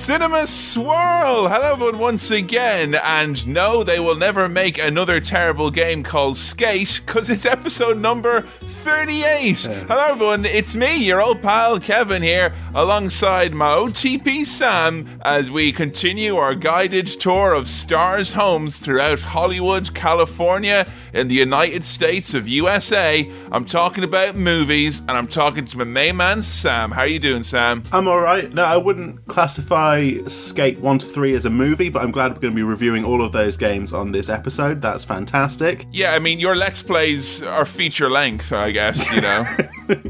Cinema Swirl! Hello everyone once again, and no, they will never make another terrible game called Skate, because it's episode number 38! Hello everyone, it's me, your old pal Kevin here, alongside my OTP Sam, as we continue our guided tour of stars' homes throughout Hollywood, California, in the United States of USA. I'm talking about movies, and I'm talking to my main man Sam. How are you doing, Sam? I'm alright. No, I wouldn't classify Skate 1 to 3 as a movie, but I'm glad we're going to be reviewing all of those games on this episode. That's fantastic. Yeah, I mean, your Let's Plays are feature length, I guess, you know.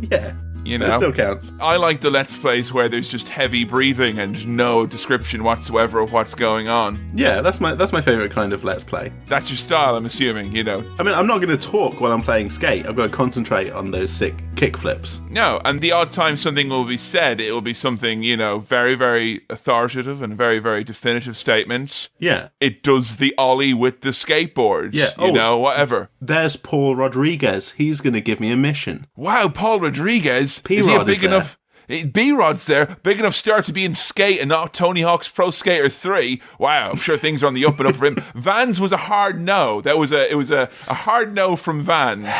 Yeah. You So know, it still counts. I like the Let's Plays where there's just heavy breathing and no description whatsoever of what's going on. Yeah, that's my favourite kind of Let's Play. That's your style, I'm assuming, you know. I mean, I'm not going to talk while I'm playing Skate. I've got to concentrate on those sick kick flips. No, and the odd time something will be said, it will be something, you know, very, very authoritative and very, very definitive statement. Yeah. It does the ollie with the skateboard. Yeah. You know, whatever. There's Paul Rodriguez. He's going to give me a mission. Wow, Paul Rodriguez. P-Rod is he a is big there. enough... B-Rod's there, big enough star to be in Skate and not Tony Hawk's Pro Skater 3. Wow, I'm sure things are on the up and up for him. Vans was a hard no. It was a hard no from Vans.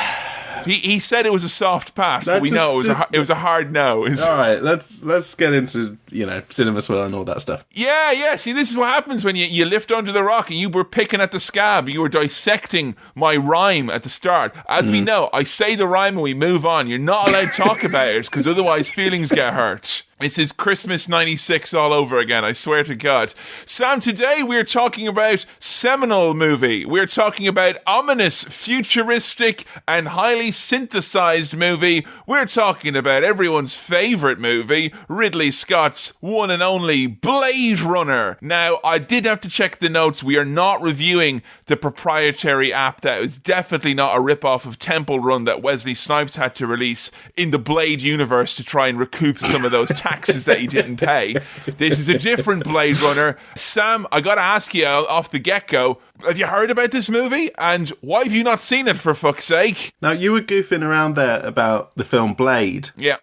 He said it was a soft pass, but we know it was a hard no. All right, let's get into, you know, Cinema Swirl and all that stuff. Yeah. See, this is what happens when you lift under the rock and you were picking at the scab. You were dissecting my rhyme at the start. As we know, I say the rhyme and we move on. You're not allowed to talk about it because otherwise feelings get hurt. This is Christmas 96 all over again, I swear to God. Sam, today we're talking about seminal movie. We're talking about ominous, futuristic, and highly synthesized movie. We're talking about everyone's favourite movie, Ridley Scott's one and only Blade Runner. Now, I did have to check the notes. We are not reviewing the proprietary app that is definitely not a rip-off of Temple Run that Wesley Snipes had to release in the Blade universe to try and recoup some of those taxes that he didn't pay. This is a different Blade Runner. Sam, I gotta ask you off the get-go, have you heard about this movie? And why have you not seen it, for fuck's sake? Now, you were goofing around there about the film Blade. Yeah.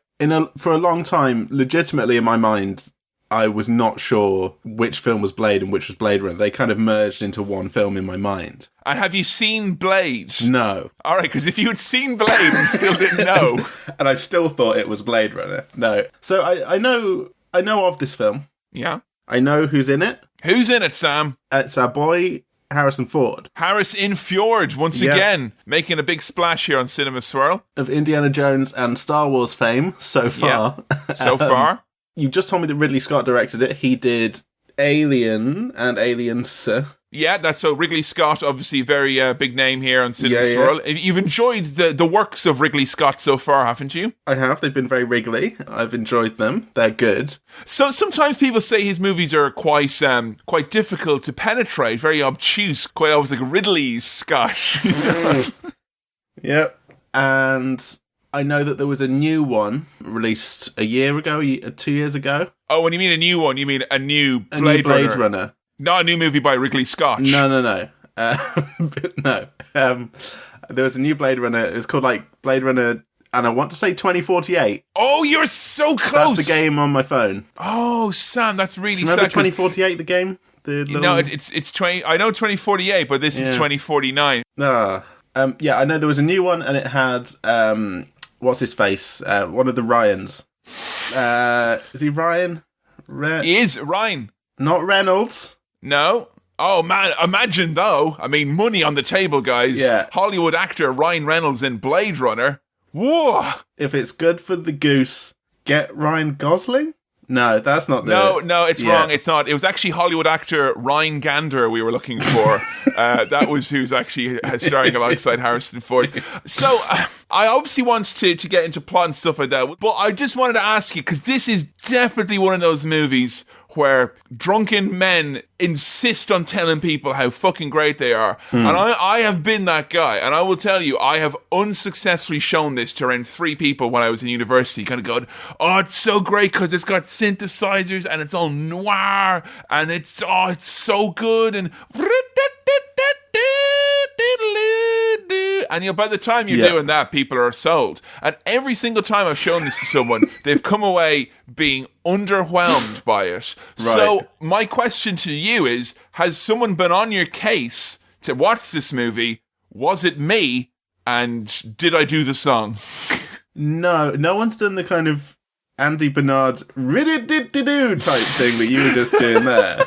For a long time, legitimately in my mind, I was not sure which film was Blade and which was Blade Runner. They kind of merged into one film in my mind. And have you seen Blade? No. All right, because if you had seen Blade and still didn't know... And I still thought it was Blade Runner. No. So I know of this film. Yeah. I know who's in it. Who's in it, Sam? It's our boy Harrison Ford. Harrison Ford, once again, making a big splash here on Cinema Swirl. Of Indiana Jones and Star Wars fame so far. Yeah. So far. You just told me that Ridley Scott directed it. He did Alien and Aliens. Yeah, that's so Ridley Scott, obviously very big name here on Cinema Swirl. You've enjoyed the works of Ridley Scott so far, haven't you? I have. They've been very wriggly. I've enjoyed them. They're good. So sometimes people say his movies are quite difficult to penetrate, very obtuse, quite almost like Ridley Scott. Yep. And I know that there was a new one released a year ago, 2 years ago. Oh, when you mean a new one, you mean a new Blade Runner. Not a new movie by Ridley Scott. No. No. There was a new Blade Runner. It was called like Blade Runner, and I want to say 2048. Oh, you're so close. That's the game on my phone. Oh, Sam, that's really sad. Remember 2048, the game? No, it's 20. I know 2048, but this is 2049. Yeah, I know there was a new one, and it had what's his face? One of the Ryans. Is he Ryan? He is Ryan. Not Reynolds. No. Oh, man, imagine, though. I mean, money on the table, guys. Yeah. Hollywood actor Ryan Reynolds in Blade Runner. Whoa. If it's good for the goose, get Ryan Gosling? No, that's not the... No, it's wrong. It's not. It was actually Hollywood actor Ryan Gander we were looking for. That was who's actually starring alongside Harrison Ford. So, I obviously want to get into plot and stuff like that, but I just wanted to ask you, because this is definitely one of those movies where drunken men insist on telling people how fucking great they are. And I have been that guy. And I will tell you, I have unsuccessfully shown this to around 3 people when I was in university. Kind of going, oh, it's so great because it's got synthesizers and it's all noir and it's so good. And And by the time you're doing that, people are sold. And every single time I've shown this to someone, they've come away being underwhelmed by it. Right. So my question to you is, has someone been on your case to watch this movie? Was it me? And did I do the song? No one's done the kind of Andy Bernard rid-it-did-do type thing that you were just doing there.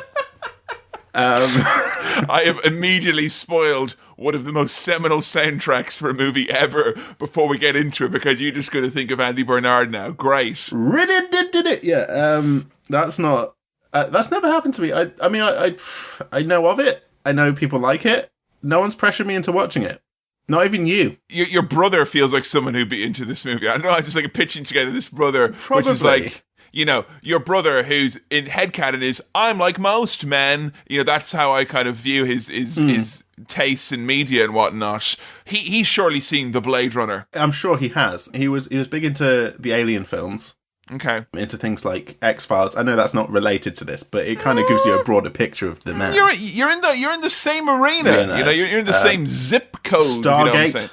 I have immediately spoiled one of the most seminal soundtracks for a movie ever before we get into it, because you're just going to think of Andy Bernard now. Great. Rid-it-did-did-it. Yeah, that's not... that's never happened to me. I mean, I know of it. I know people like it. No one's pressured me into watching it. Not even you. Your brother feels like someone who'd be into this movie. I don't know, I was just like pitching together this brother, Probably. Which is like, you know, your brother who's in headcanon is, I'm like most men. You know, that's how I kind of view his tastes in media and whatnot. He's surely seen The Blade Runner. I'm sure he has. He was big into the Alien films. Okay. Into things like X-Files. I know that's not related to this, but it kind of gives you a broader picture of the man. You're in the same arena. No. You know, you're in the same zip code. Stargate. You know what I'm saying?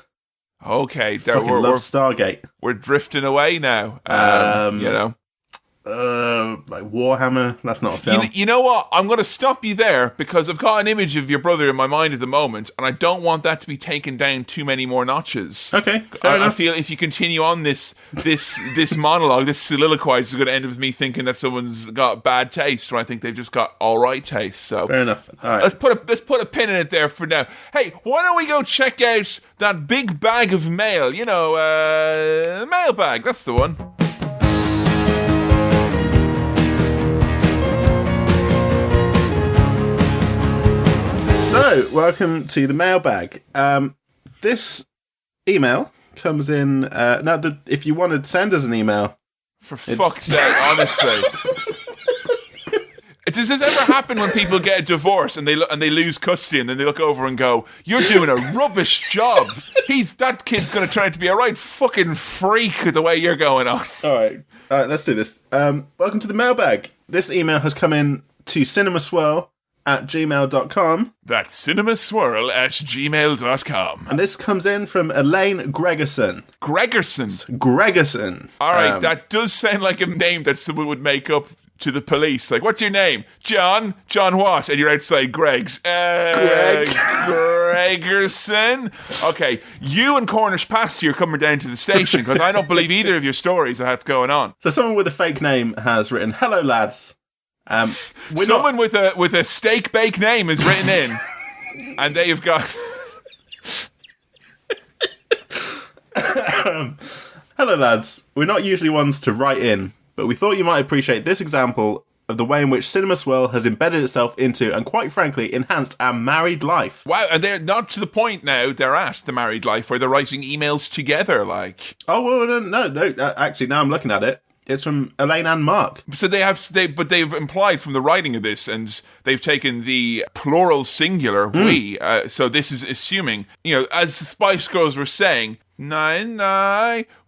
Okay, love Stargate. We're drifting away now. You know. Like Warhammer, that's not a film. You know what? I'm going to stop you there because I've got an image of your brother in my mind at the moment, and I don't want that to be taken down too many more notches. Okay, fair enough. I feel if you continue on this monologue, this soliloquize is going to end up with me thinking that someone's got bad taste, when I think they've just got all right taste. So fair enough. All right, let's put a pin in it there for now. Hey, why don't we go check out that big bag of mail? You know, mailbag. That's the one. So, welcome to the mailbag. This email comes in... if you want to send us an email... For fuck's sake, honestly. Does this ever happen when people get a divorce and they lose custody and then they look over and go, you're doing a rubbish job. That kid's going to turn out to be a right fucking freak the way you're going on. All right, let's do this. Welcome to the mailbag. This email has come in to cinemaswirl@gmail.com. That's cinemaswirl@gmail.com. And this comes in from Elaine Gregerson. Gregerson. All right, that does sound like a name that someone would make up to the police. Like, what's your name? John what? And you're outside Greg's. Gregerson. Okay, you and Cornish Pasty are coming down to the station because I don't believe either of your stories of what's going on. So someone with a fake name has written, hello lads. Someone with a steak bake name is written in, and they've got. Hello, lads. We're not usually ones to write in, but we thought you might appreciate this example of the way in which Cinema Swirl has embedded itself into, and quite frankly, enhanced our married life. Wow, and they're not to the point now, they're at the married life where they're writing emails together, like. Oh, well, no. Actually, now I'm looking at it. It's from Elaine and Mark. So they've implied from the writing of this, and they've taken the plural singular we. So this is assuming, you know, as the Spice Girls were saying, nine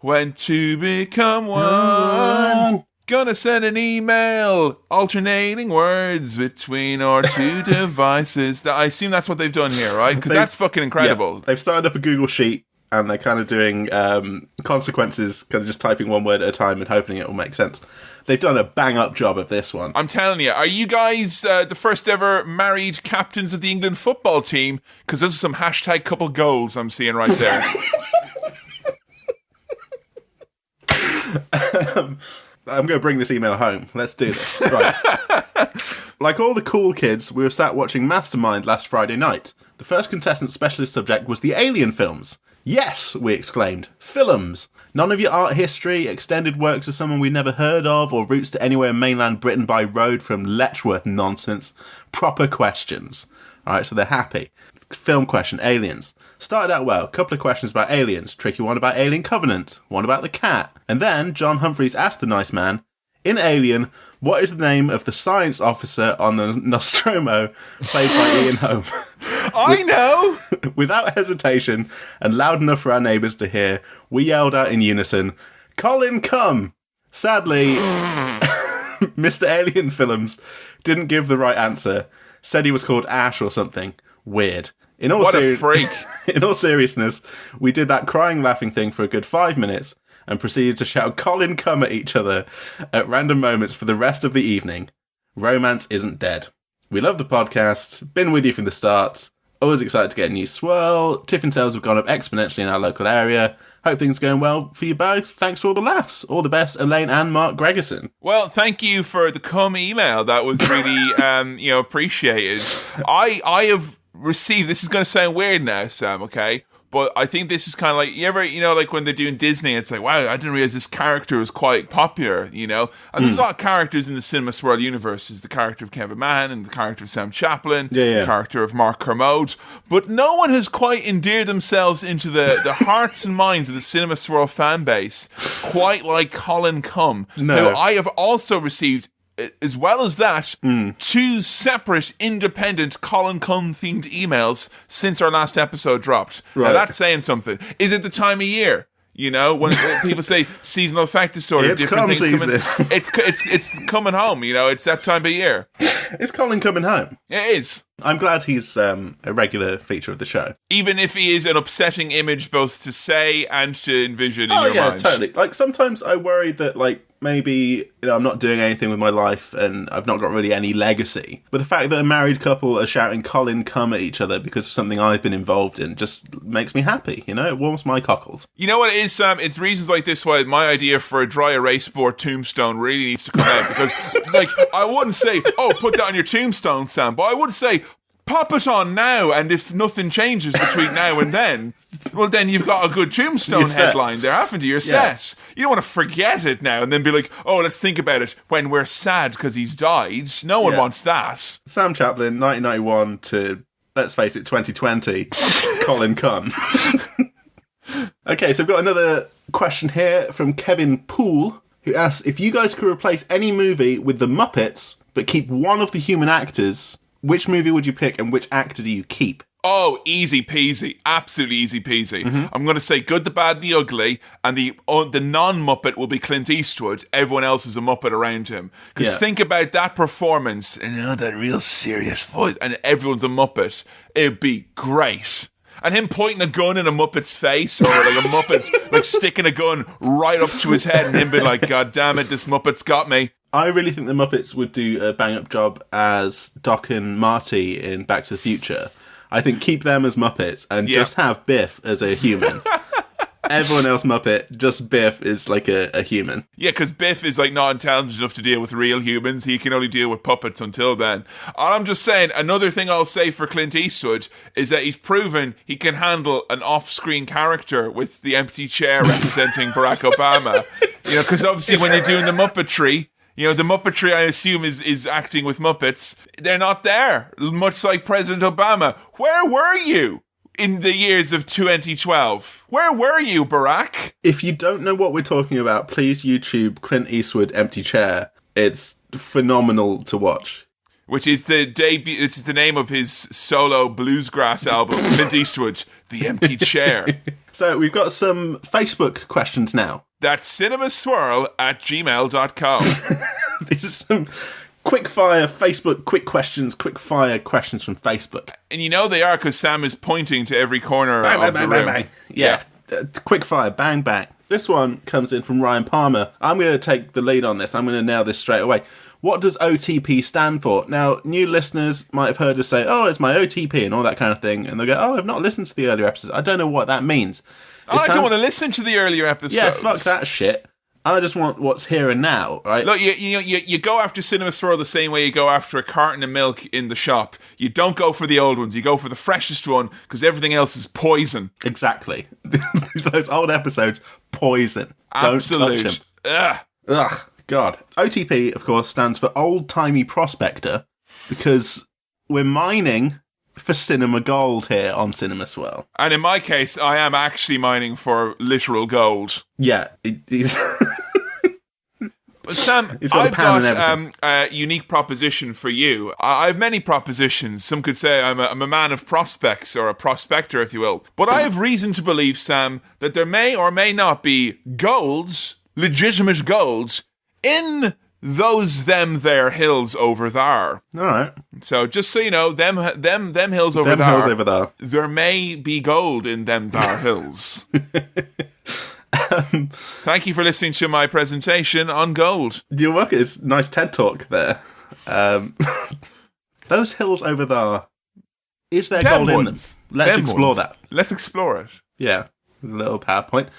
went to become one. Gonna send an email, alternating words between our two devices. I assume that's what they've done here, right? Because that's fucking incredible. Yeah, they've started up a Google Sheet. And they're kind of doing consequences, kind of just typing one word at a time and hoping it will make sense. They've done a bang-up job of this one. I'm telling you, are you guys the first ever married captains of the England football team? Because those are some hashtag couple goals I'm seeing right there. I'm going to bring this email home. Let's do this. Right. Like all the cool kids, we were sat watching Mastermind last Friday night. The first contestant's specialist subject was the Alien films. Yes, we exclaimed. Fillums. None of your art history, extended works of someone we'd never heard of, or routes to anywhere in mainland Britain by road from Letchworth nonsense. Proper questions. Alright, so they're happy. Film question, aliens. Started out well. Couple of questions about aliens. Tricky one about Alien Covenant. One about the cat. And then John Humphreys asked the nice man, in Alien, what is the name of the science officer on the Nostromo, played by Ian Holm? I know! Without hesitation, and loud enough for our neighbours to hear, we yelled out in unison, Colin, come! Sadly, Mr. Alien Fillums didn't give the right answer, said he was called Ash or something. Weird. What a freak. In all seriousness, we did that crying, laughing thing for a good 5 minutes and proceeded to shout Colin come at each other at random moments for the rest of the evening. Romance isn't dead. We love the podcast, been with you from the start, always excited to get a new swirl. Tiffin sales have gone up exponentially in our local area. Hope things are going well for you both. Thanks for all the laughs. All the best, Elaine and Mark Gregerson. Well, thank you for the cum email. That was really, appreciated. I have received, this is going to sound weird now, Sam, okay? But I think this is kind of like, you ever, like when they're doing Disney, it's like, wow, I didn't realize this character was quite popular, And there's a lot of characters in the Cinema Swirl universe. There's the character of Kevin Mann and the character of Sam Chaplin, the character of Mark Kermode. But no one has quite endeared themselves into the hearts and minds of the Cinema Swirl fan base quite like Colin Cum, who I have also received, as well as that, 2 separate, independent Colin Cum themed emails since our last episode dropped. Right. Now that's saying something. Is it the time of year? When people say seasonal affect disorder, it's different things season. It's coming home. It's that time of year. Is Colin coming home? It is. I'm glad he's a regular feature of the show. Even if he is an upsetting image both to say and to envision in your mind. Oh, yeah, totally. Like, sometimes I worry that, maybe, I'm not doing anything with my life and I've not got really any legacy. But the fact that a married couple are shouting Colin come at each other because of something I've been involved in just makes me happy, It warms my cockles. You know what it is, Sam? It's reasons like this why my idea for a dry erase board tombstone really needs to come out. Because, I wouldn't say, put that on your tombstone, Sam, but I would say, pop it on now, and if nothing changes between now and then, well, then you've got a good tombstone headline there, haven't you? You're set. You don't want to forget it now and then be like, let's think about it when we're sad because he's died. No one wants that. Sam Chaplin, 1991 to, let's face it, 2020, Colin Cum. Okay, so I've got another question here from Kevin Poole, who asks, if you guys could replace any movie with the Muppets, but keep one of the human actors, which movie would you pick and which actor do you keep? Oh, easy peasy. Absolutely easy peasy. Mm-hmm. I'm going to say Good, the Bad, the Ugly, and the non-Muppet will be Clint Eastwood. Everyone else is a Muppet around him. Because think about that performance, and that real serious voice, and everyone's a Muppet. It'd be great. And him pointing a gun in a Muppet's face, or like a Muppet sticking a gun right up to his head, and him being like, God damn it, this Muppet's got me. I really think the Muppets would do a bang-up job as Doc and Marty in Back to the Future. I think keep them as Muppets and just have Biff as a human. Everyone else Muppet, just Biff is like a human. Yeah, because Biff is not intelligent enough to deal with real humans. He can only deal with puppets until then. And I'm just saying, another thing I'll say for Clint Eastwood is that he's proven he can handle an off-screen character with the empty chair representing Barack Obama. Because obviously when you're doing the Muppetry, the Muppetry, I assume, is acting with Muppets. They're not there. Much like President Obama. Where were you in the years of 2012? Where were you, Barack? If you don't know what we're talking about, please YouTube Clint Eastwood Empty Chair. It's phenomenal to watch. Which is the debut. It's the name of his solo bluesgrass album, Clint Eastwood, The Empty Chair. So we've got some Facebook questions now. That's cinemaswirl@gmail.com. These are some quick-fire Facebook quick-fire questions from Facebook. And they are because Sam is pointing to every corner of the room. Bang. Yeah. Quick-fire, bang, bang. This one comes in from Ryan Palmer. I'm going to take the lead on this. I'm going to nail this straight away. What does OTP stand for? Now, new listeners might have heard us say, it's my OTP and all that kind of thing. And they'll go, I've not listened to the earlier episodes. I don't know what that means. I don't want to listen to the earlier episodes. Yeah, fuck that shit. I just want what's here and now, right? Look, you go after Cinema Swirl the same way you go after a carton of milk in the shop. You don't go for the old ones. You go for the freshest one because everything else is poison. Exactly. Those old episodes, poison. Absolute. Don't touch them. Ugh. God. OTP, of course, stands for Old-Timey Prospector because we're mining for cinema gold here on Cinema Swirl. And in my case, I am actually mining for literal gold. Yeah. He's... Sam, I've got a unique proposition for you. I have many propositions. Some could say I'm a man of prospects, or a prospector, if you will. But I have reason to believe, Sam, that there may or may not be golds, legitimate golds, in them there hills over there. All right. So just so you know, them hills over Them there. hills over there. There may be gold in them there hills. Thank you for listening to my presentation on gold. You're welcome. It's a nice TED talk there. Those hills over there, is there gold in them? Let's explore that. Let's explore it. Yeah, a little PowerPoint.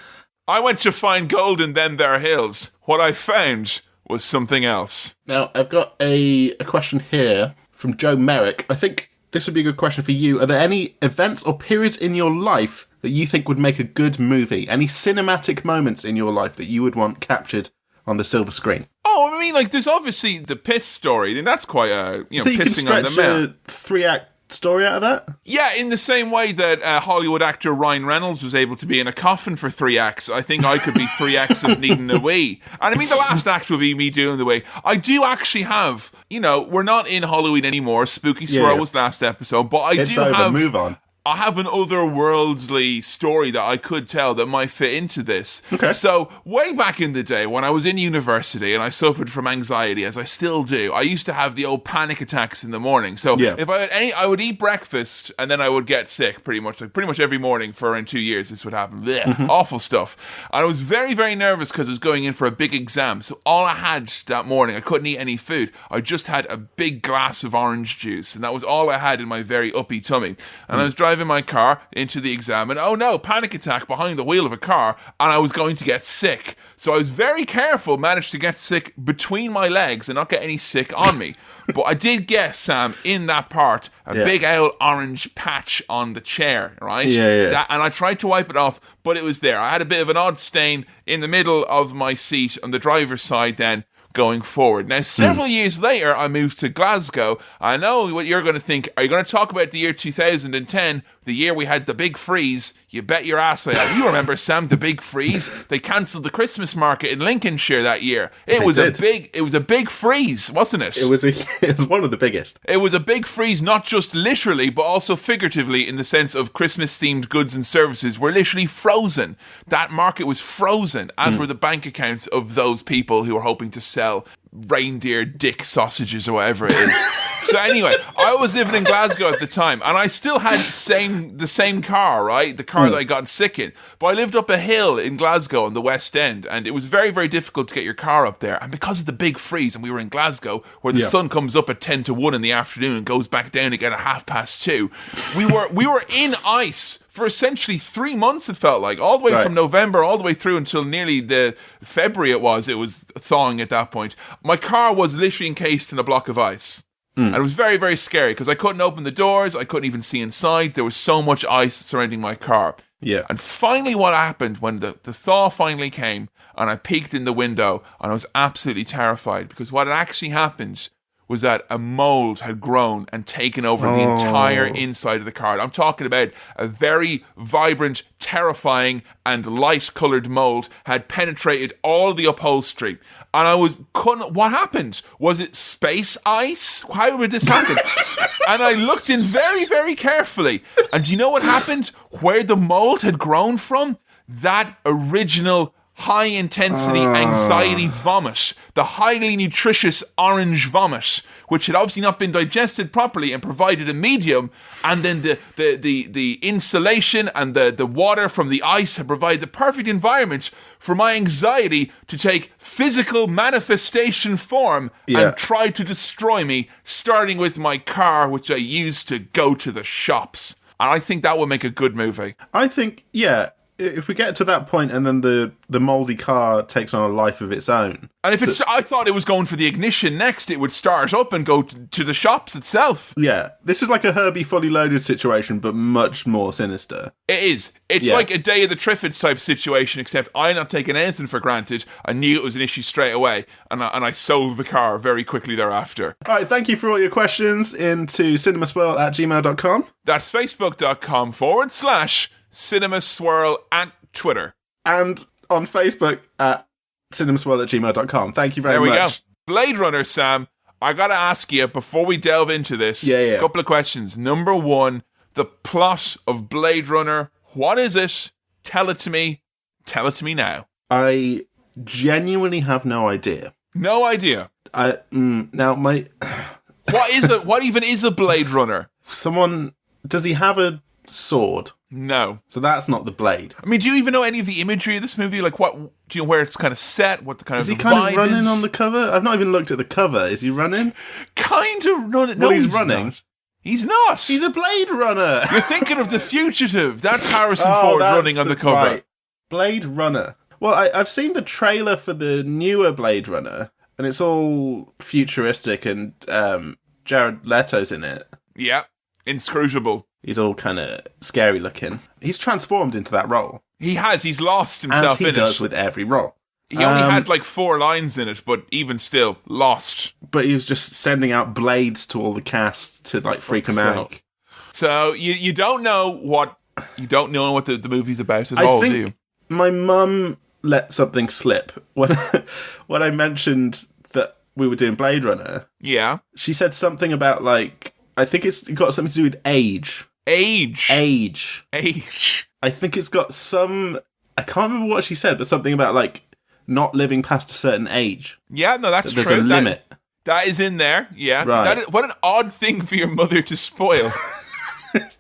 I went to find gold in them there hills. What I found was something else. Now, I've got a question here from Joe Merrick. I think this would be a good question for you. Are there any events or periods in your life that you think would make a good movie? Any cinematic moments in your life that you would want captured on the silver screen? Oh, I mean, like, there's obviously the piss story, and that's quite pissing on the man. man. A 3-act story out of that? Yeah, in the same way that Hollywood actor Ryan Reynolds was able to be in a coffin for 3 acts, I think I could be 3 acts of needing a wee. And I mean, the last act will be me doing the wee. I do actually have, we're not in Halloween anymore. Spooky Swirl was last episode, but It's over. Move on. I have an otherworldly story that I could tell that might fit into this. Okay. So, way back in the day when I was in university and I suffered from anxiety, as I still do, I used to have the old panic attacks in the morning. So, if I had I would eat breakfast and then I would get sick pretty much every morning for around 2 years. This would happen. Blech, awful stuff. And I was very, very nervous because I was going in for a big exam. So, all I had that morning, I couldn't eat any food. I just had a big glass of orange juice. And that was all I had in my very uppy tummy. And I was driving my car into the exam and oh no, panic attack behind the wheel of a car, and I was going to get sick. So I was very careful, managed to get sick between my legs and not get any sick on me. But I did get, Sam, in that part, a big old orange patch on the chair, right? Yeah. And I tried to wipe it off, but it was there. I had a bit of an odd stain in the middle of my seat on the driver's side then, going forward. Now, several years later, I moved to Glasgow. I know what you're going to think. Are you going to talk about the year 2010, the year we had the big freeze? You bet your ass I am. You remember, Sam, the big freeze? They cancelled the Christmas market in Lincolnshire that year. It was a big freeze, wasn't it? It was one of the biggest. It was a big freeze, not just literally, but also figuratively, in the sense of Christmas-themed goods and services were literally frozen. That market was frozen, as were the bank accounts of those people who were hoping to sell reindeer dick sausages or whatever it is. So anyway, I was living in Glasgow at the time, and I still had the same car, right? The car that I got sick in. But I lived up a hill in Glasgow on the West End, and it was very, very difficult to get your car up there. And because of the big freeze, and we were in Glasgow, where the sun comes up at 10 to 1 in the afternoon and goes back down again at 2:30, we were in ice for essentially 3 months, it felt like, all the way from November all the way through until nearly the February it was thawing at that point. My car was literally encased in a block of ice. And it was very, very scary because I couldn't open the doors. I couldn't even see inside. There was so much ice surrounding my car. Yeah. And finally what happened when the thaw finally came and I peeked in the window and I was absolutely terrified because what had actually happened was that a mold had grown and taken over the entire inside of the car. I'm talking about a very vibrant, terrifying, and light-coloured mold had penetrated all the upholstery. And what happened? Was it space ice? How would this happen? And I looked in very, very carefully. And do you know what happened? Where the mold had grown from? That original high-intensity anxiety vomit, the highly nutritious orange vomit, which had obviously not been digested properly and provided a medium, and then the insulation and the water from the ice had provided the perfect environment for my anxiety to take physical manifestation form and try to destroy me, starting with my car, which I used to go to the shops. And I think that would make a good movie. I think, if we get to that point and then the mouldy car takes on a life of its own. And if I thought it was going for the ignition next, it would start up and go to the shops itself. Yeah. This is like a Herbie Fully Loaded situation, but much more sinister. It is. It's like a Day of the Triffids type situation, except I'm not taking anything for granted. I knew it was an issue straight away, and I sold the car very quickly thereafter. All right, thank you for all your questions into cinemaswirl@gmail.com. That's facebook.com/cinemaswirl at Twitter. And on Facebook at cinemaswirl@gmail.com. Thank you very much. There we go. Blade Runner, Sam, I gotta ask you, before we delve into this, a couple of questions. Number one, the plot of Blade Runner. What is it? Tell it to me. Tell it to me now. I genuinely have no idea. No idea. Now, What even is a Blade Runner? does he have a sword? No. So that's not the blade. I mean, do you even know any of the imagery of this movie? Like, what do you know where it's kind of set? What the kind Is of he kind vibe of running is? on the cover? I've not even looked at the cover. Is he running? Kind of running. No, Well, he's running. Not. He's not. He's a Blade Runner. You're thinking of The Fugitive. That's Harrison Ford running on the cover. Right. Blade Runner. Well, I've seen the trailer for the newer Blade Runner, and it's all futuristic, and Jared Leto's in it. Yeah. Inscrutable. He's all kind of scary looking. He's transformed into that role. He has. He's lost himself as he in does it. with every role. He only had like 4 lines in it, but even still, lost. But he was just sending out blades to all the cast to like freak them out. So you don't know what the movie's about at all, do you? My mum let something slip when I mentioned that we were doing Blade Runner. Yeah. She said something about like, I think it's got something to do with age. Age. I think it's got some, I can't remember what she said, but something about like not living past a certain age. Yeah, no, that's true. There's a limit. That is in there, yeah. Right. What an odd thing for your mother to spoil.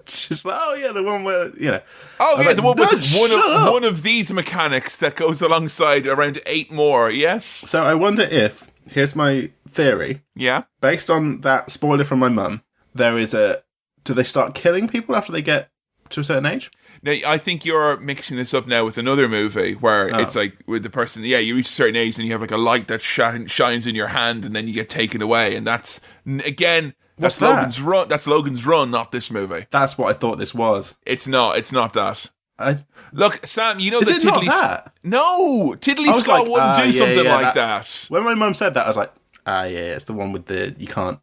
She's like, oh yeah, the one where, you know. Oh, yeah, like, the one with no, one of these mechanics that goes alongside around 8 more, yes? So I wonder if, here's my theory. Yeah. Based on that spoiler from my mum, do they start killing people after they get to a certain age? Now, I think you're mixing this up now with another movie where it's like with the person, you reach a certain age and you have like a light that shines in your hand and then you get taken away. And that's, again, What's Logan's Run. That's Logan's Run, not this movie. That's what I thought this was. It's not that. Look, Sam, you know Is that it not Tiddly... that? No! Tiddly was Scott like, wouldn't do something yeah, like that. When my mum said that, I was like, yeah, it's the one with you can't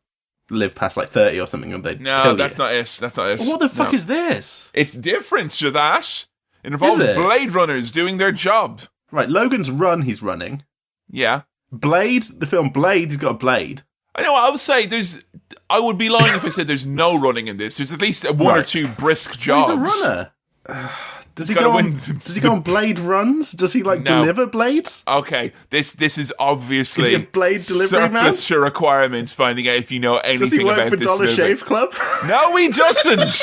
live past like 30 or something. And No, that's not it. That's not it. Well, what the fuck is this? It's different to that. It involves Blade Runners doing their job. Right, Logan's Run, he's running. Yeah. Blade, the film Blade, he's got a blade. I know, I would say I would be lying if I said there's no running in this. There's at least one or two brisk jobs. He's a runner. Does he go on blade runs? Does he deliver blades? Okay, this is obviously is he a blade delivery man? Surplus to requirements. Finding out if you know anything about this movie. Does he work for Dollar Shave Club? No, he doesn't.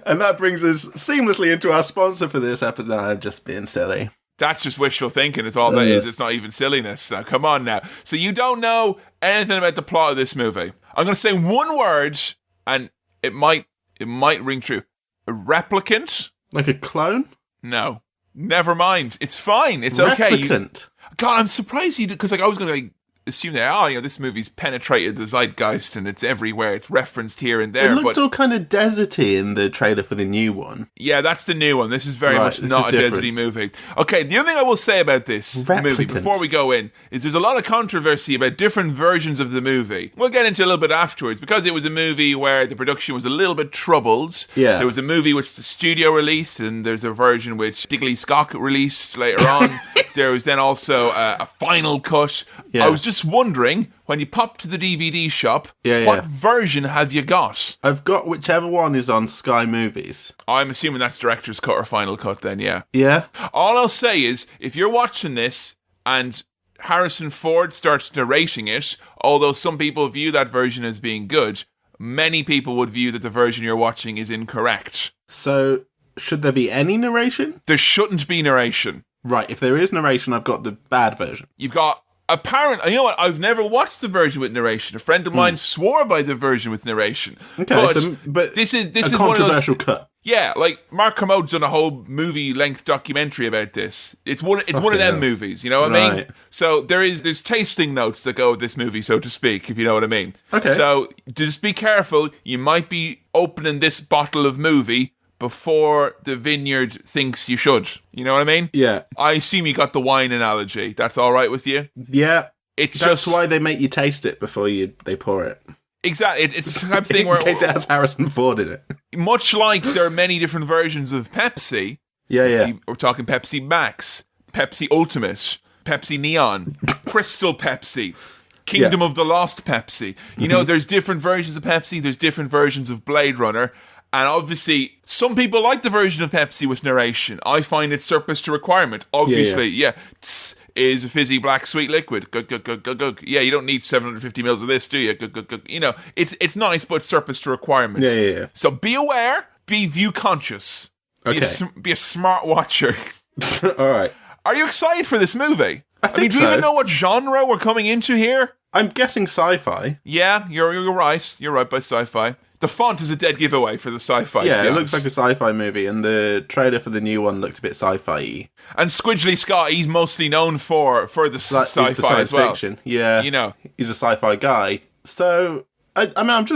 And that brings us seamlessly into our sponsor for this episode. No, I'm just being silly. That's just wishful thinking. It's all that is. It's not even silliness. Now, come on now. So you don't know anything about the plot of this movie. I'm going to say one word, and it might ring true. A replicant? Like a clone? No. Never mind. It's fine. It's okay. Replicant? God, I'm surprised you did, because I was going to assume that, this movie's penetrated the zeitgeist and it's everywhere. It's referenced here and there. It looked all kind of deserty in the trailer for the new one. Yeah, that's the new one. This is very much not a deserty movie. Okay, the other thing I will say about this movie before we go in is there's a lot of controversy about different versions of the movie. We'll get into a little bit afterwards because it was a movie where the production was a little bit troubled. Yeah. There was a movie which the studio released and there's a version which Diggly Scott released later on. There was then also a final cut. Yeah. I was just wondering, when you pop to the DVD shop, what version have you got? I've got whichever one is on Sky Movies. I'm assuming that's director's cut or final cut then, yeah. Yeah. All I'll say is, if you're watching this and Harrison Ford starts narrating it, although some people view that version as being good, many people would view that the version you're watching is incorrect. So, should there be any narration? There shouldn't be narration. Right, if there is narration, I've got the bad version. You've got you know what? I've never watched the version with narration. A friend of mine swore by the version with narration. Okay, but this is a controversial cut. Yeah, like Mark Kermode's done a whole movie-length documentary about this. It's one of them movies. You know what I mean? So there's tasting notes that go with this movie, so to speak, if you know what I mean. Okay. So just be careful. You might be opening this bottle of movie before the vineyard thinks you should. You know what I mean? Yeah. I assume you got the wine analogy. That's all right with you? Yeah. That's just why they make you taste it before they pour it. Exactly. It's the type of thing where... in case it has Harrison Ford in it. Much like there are many different versions of Pepsi. Yeah. We're talking Pepsi Max, Pepsi Ultimate, Pepsi Neon, Crystal Pepsi, Kingdom of the Lost Pepsi. You know, there's different versions of Pepsi. There's different versions of Blade Runner. And obviously, some people like the version of Pepsi with narration. I find it surplus to requirement. Obviously, is a fizzy black sweet liquid. Gug, gug, gug, gug, gug. Yeah, you don't need 750 mils of this, do you? Gug, gug, gug. You know, it's nice, but surplus to requirements. Yeah. So be aware, be view conscious. Okay. Be a smart watcher. All right. Are you excited for this movie? I mean, do you even know what genre we're coming into here? I'm guessing sci-fi. Yeah, you're right. You're right by sci-fi. The font is a dead giveaway for the sci-fi. Yeah, it looks like a sci-fi movie, and the trailer for the new one looked a bit sci-fi-y. And Squidgy Scott, he's mostly known for the sci-fi the science as well. fiction. Yeah, You know. he's a sci-fi guy. So I mean,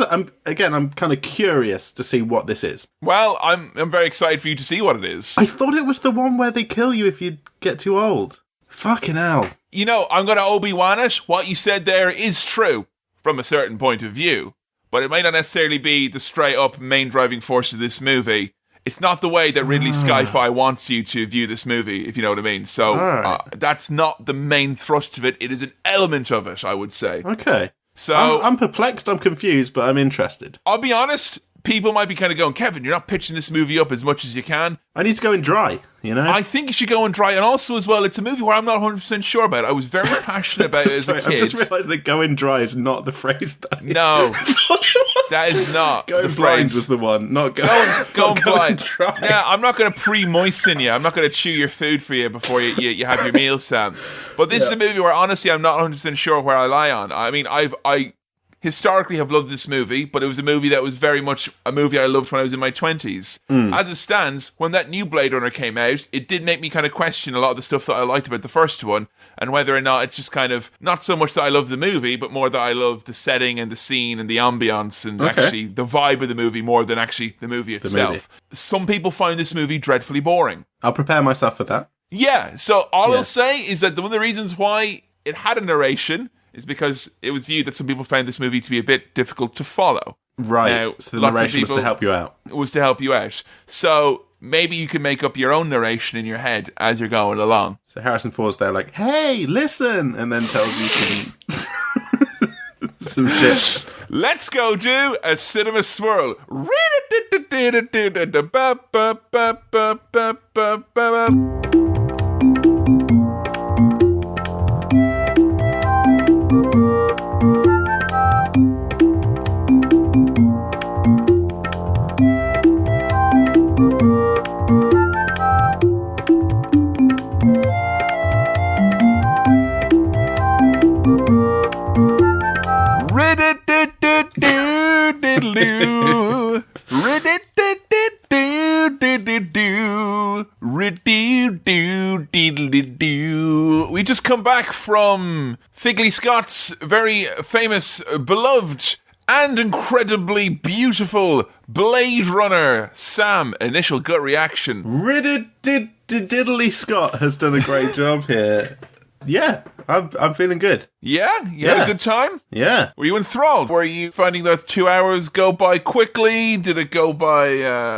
I'm kind of curious to see what this is. Well, I'm very excited for you to see what it is. I thought it was the one where they kill you if you get too old. Fucking hell. You know, I'm going to Obi-Wan it. What you said there is true from a certain point of view, but it may not necessarily be the straight-up main driving force of this movie. It's not the way that Ridley Sci-Fi wants you to view this movie, if you know what I mean. So that's not the main thrust of it. It is an element of it, I would say. Okay. So I'm perplexed, I'm confused, but I'm interested. I'll be honest, people might be kind of going, Kevin, you're not pitching this movie up as much as you can. I need to go in dry, you know? I think you should go and try. And also, as well, it's a movie where I'm not 100% sure about it. I was very passionate about it as a kid. I've just realised that going dry is not the phrase that No, that is not Going the blind phrase. was the one, not Going blind. dry. Yeah, I'm not going to pre-moisten you. I'm not going to chew your food for you before you have your meal, Sam. But this is a movie where, honestly, I'm not 100% sure where I lie on. I mean, I historically have loved this movie, but it was a movie that was very much a movie I loved when I was in my 20s. As it stands, when that new Blade Runner came out, it did make me kind of question a lot of the stuff that I liked about the first one, and whether or not it's just kind of, not so much that I love the movie, but more that I love the setting and the scene and the ambience and actually the vibe of the movie more than actually the movie itself. Some people find this movie dreadfully boring. I'll prepare myself for that. Yeah, so all I'll say is that one of the reasons why it had a narration is because it was viewed that some people found this movie to be a bit difficult to follow. Right. Now, so the narration was to help you out. It was to help you out. So maybe you can make up your own narration in your head as you're going along. So Harrison Ford's there like, hey, listen, and then tells you some shit. Let's go do a cinema swirl. We just come back from Figley Scott's very famous, beloved, and incredibly beautiful Blade Runner. Sam, initial gut reaction. Diddly Scott has done a great job here. Yeah, I'm feeling good. Yeah? You had a good time? Yeah. Were you enthralled? Were you finding those 2 hours go by quickly? Did it go by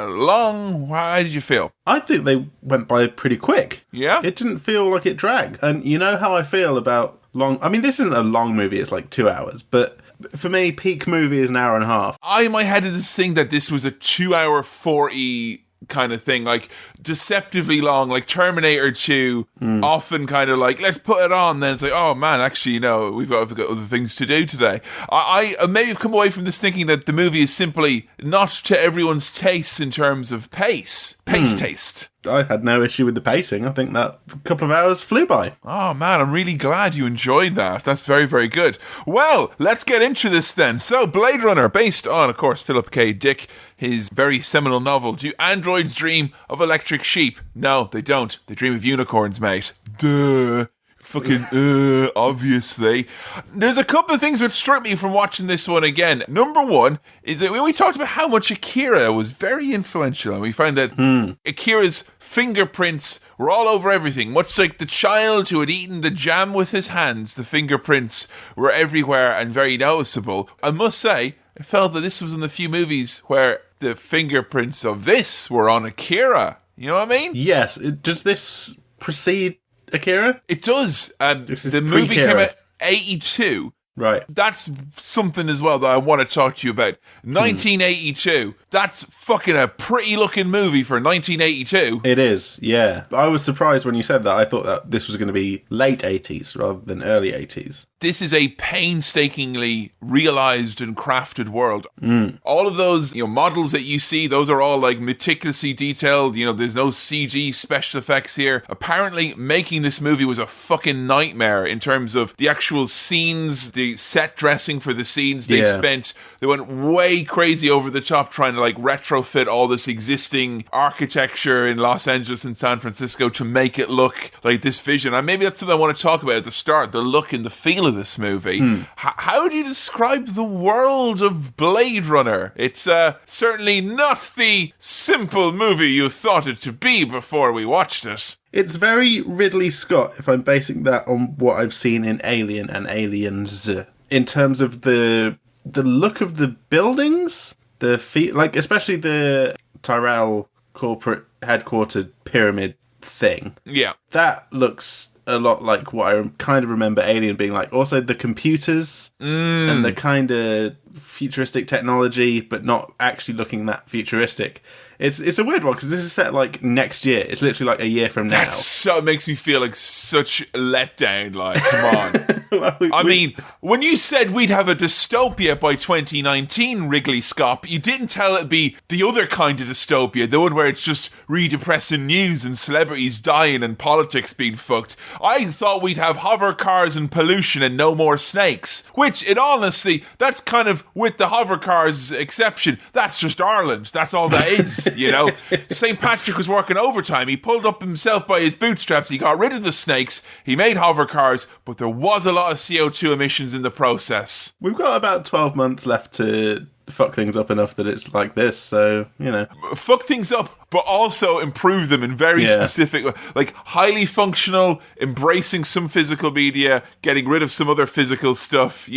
long? How did you feel? I think they went by pretty quick. Yeah? It didn't feel like it dragged. And you know how I feel about long... I mean, this isn't a long movie, it's like 2 hours, but for me, peak movie is an hour and a half. I in my head had this thing that this was a 2 hour 40 kind of thing, like deceptively long, like Terminator 2, often kind of like, let's put it on, then it's like, oh man, actually, you know, we've got other things to do today. I maybe have come away from this thinking that the movie is simply not to everyone's taste in terms of pace taste. I had no issue with the pacing. I think that couple of hours flew by. Oh man, I'm really glad you enjoyed that. That's very, very good. Well, let's get into this then. So, Blade Runner, based on, of course, Philip K. Dick, his very seminal novel. Do androids dream of electric sheep? No, they don't. They dream of unicorns, mate. Duh. Fucking, obviously. There's a couple of things that struck me from watching this one again. Number one is that we talked about how much Akira was very influential, and we found that Akira's fingerprints were all over everything. Much like the child who had eaten the jam with his hands, the fingerprints were everywhere and very noticeable. I must say, I felt that this was one of the few movies where the fingerprints of this were on Akira. You know what I mean? Yes. Does this precede Akira? It does. This is The movie came pre-Kira. out 82. Right. That's something as well that I want to talk to you about. 1982. That's fucking a pretty looking movie for 1982. It is, yeah. I was surprised when you said that. I thought that this was going to be late 80s rather than early 80s. This is a painstakingly realized and crafted world. All of those, models that you see, those are all like meticulously detailed. There's no CG special effects here. Apparently, making this movie was a fucking nightmare in terms of the actual scenes, the set dressing for the scenes they spent. They went way crazy over the top trying to like retrofit all this existing architecture in Los Angeles and San Francisco to make it look like this vision. And maybe that's something I want to talk about at the start, the look and the feel of this movie. How do you describe the world of Blade Runner? It's certainly not the simple movie you thought it to be before we watched it. It's very Ridley Scott, if I'm basing that on what I've seen in Alien and Aliens. In terms of the look of the buildings, especially the Tyrell corporate headquartered pyramid thing. Yeah. That looks a lot like what I kind of remember Alien being like. Also, the computers and the kind of futuristic technology, but not actually looking that futuristic. It's a weird one because this is set like next year. It's literally like a year from now. It makes me feel like such a letdown. Like, come on. I mean, when you said we'd have a dystopia by 2019, Wrigley Scott, you didn't tell it'd be the other kind of dystopia, the one where it's just really depressing news and celebrities dying and politics being fucked. I thought we'd have hover cars and pollution and no more snakes. Which, in honesty, that's kind of, with the hover cars exception, that's just Ireland. That's all that is. St. Patrick was working overtime. He pulled up himself by his bootstraps. He got rid of the snakes. He made hover cars, but there was a lot of CO2 emissions in the process. We've got about 12 months left to fuck things up enough that it's like this, so, Fuck things up, but also improve them in very specific, like highly functional, embracing some physical media, getting rid of some other physical stuff,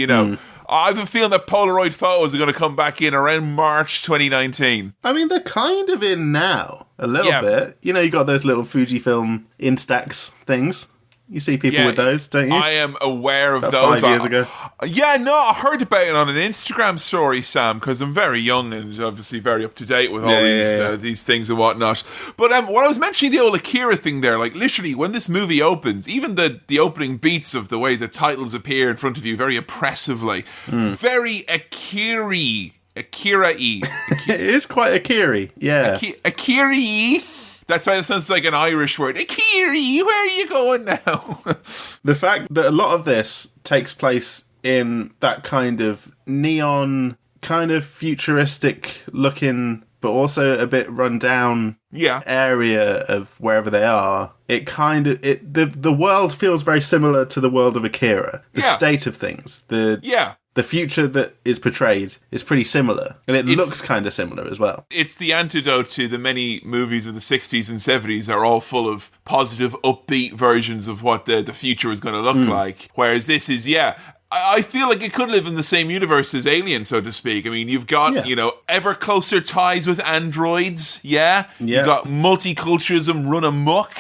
I have a feeling that Polaroid photos are going to come back in around March 2019. I mean, they're kind of in now, a little bit. You got those little Fujifilm Instax things. You see people with those, don't you? I am aware of those. 5 years ago. I heard about it on an Instagram story, Sam, because I'm very young and obviously very up to date with all these things and whatnot. But what I was mentioning, the old Akira thing there, like literally when this movie opens, even the opening beats of the way the titles appear in front of you very oppressively, very Akira-y. It is quite Akira-y, yeah. Akira-y. That's why it sounds like an Irish word. Akiri, where are you going now? The fact that a lot of this takes place in that kind of neon, kind of futuristic looking, but also a bit run down area of wherever they are. It kind of, the world feels very similar to the world of Akira. The state of things. The future that is portrayed is pretty similar. And it looks kind of similar as well. It's the antidote to the many movies of the 60s and 70s that are all full of positive, upbeat versions of what the future is going to look like. Whereas this is, I feel like it could live in the same universe as Alien, so to speak. I mean, you've got, ever closer ties with androids, You've got multiculturalism run amok.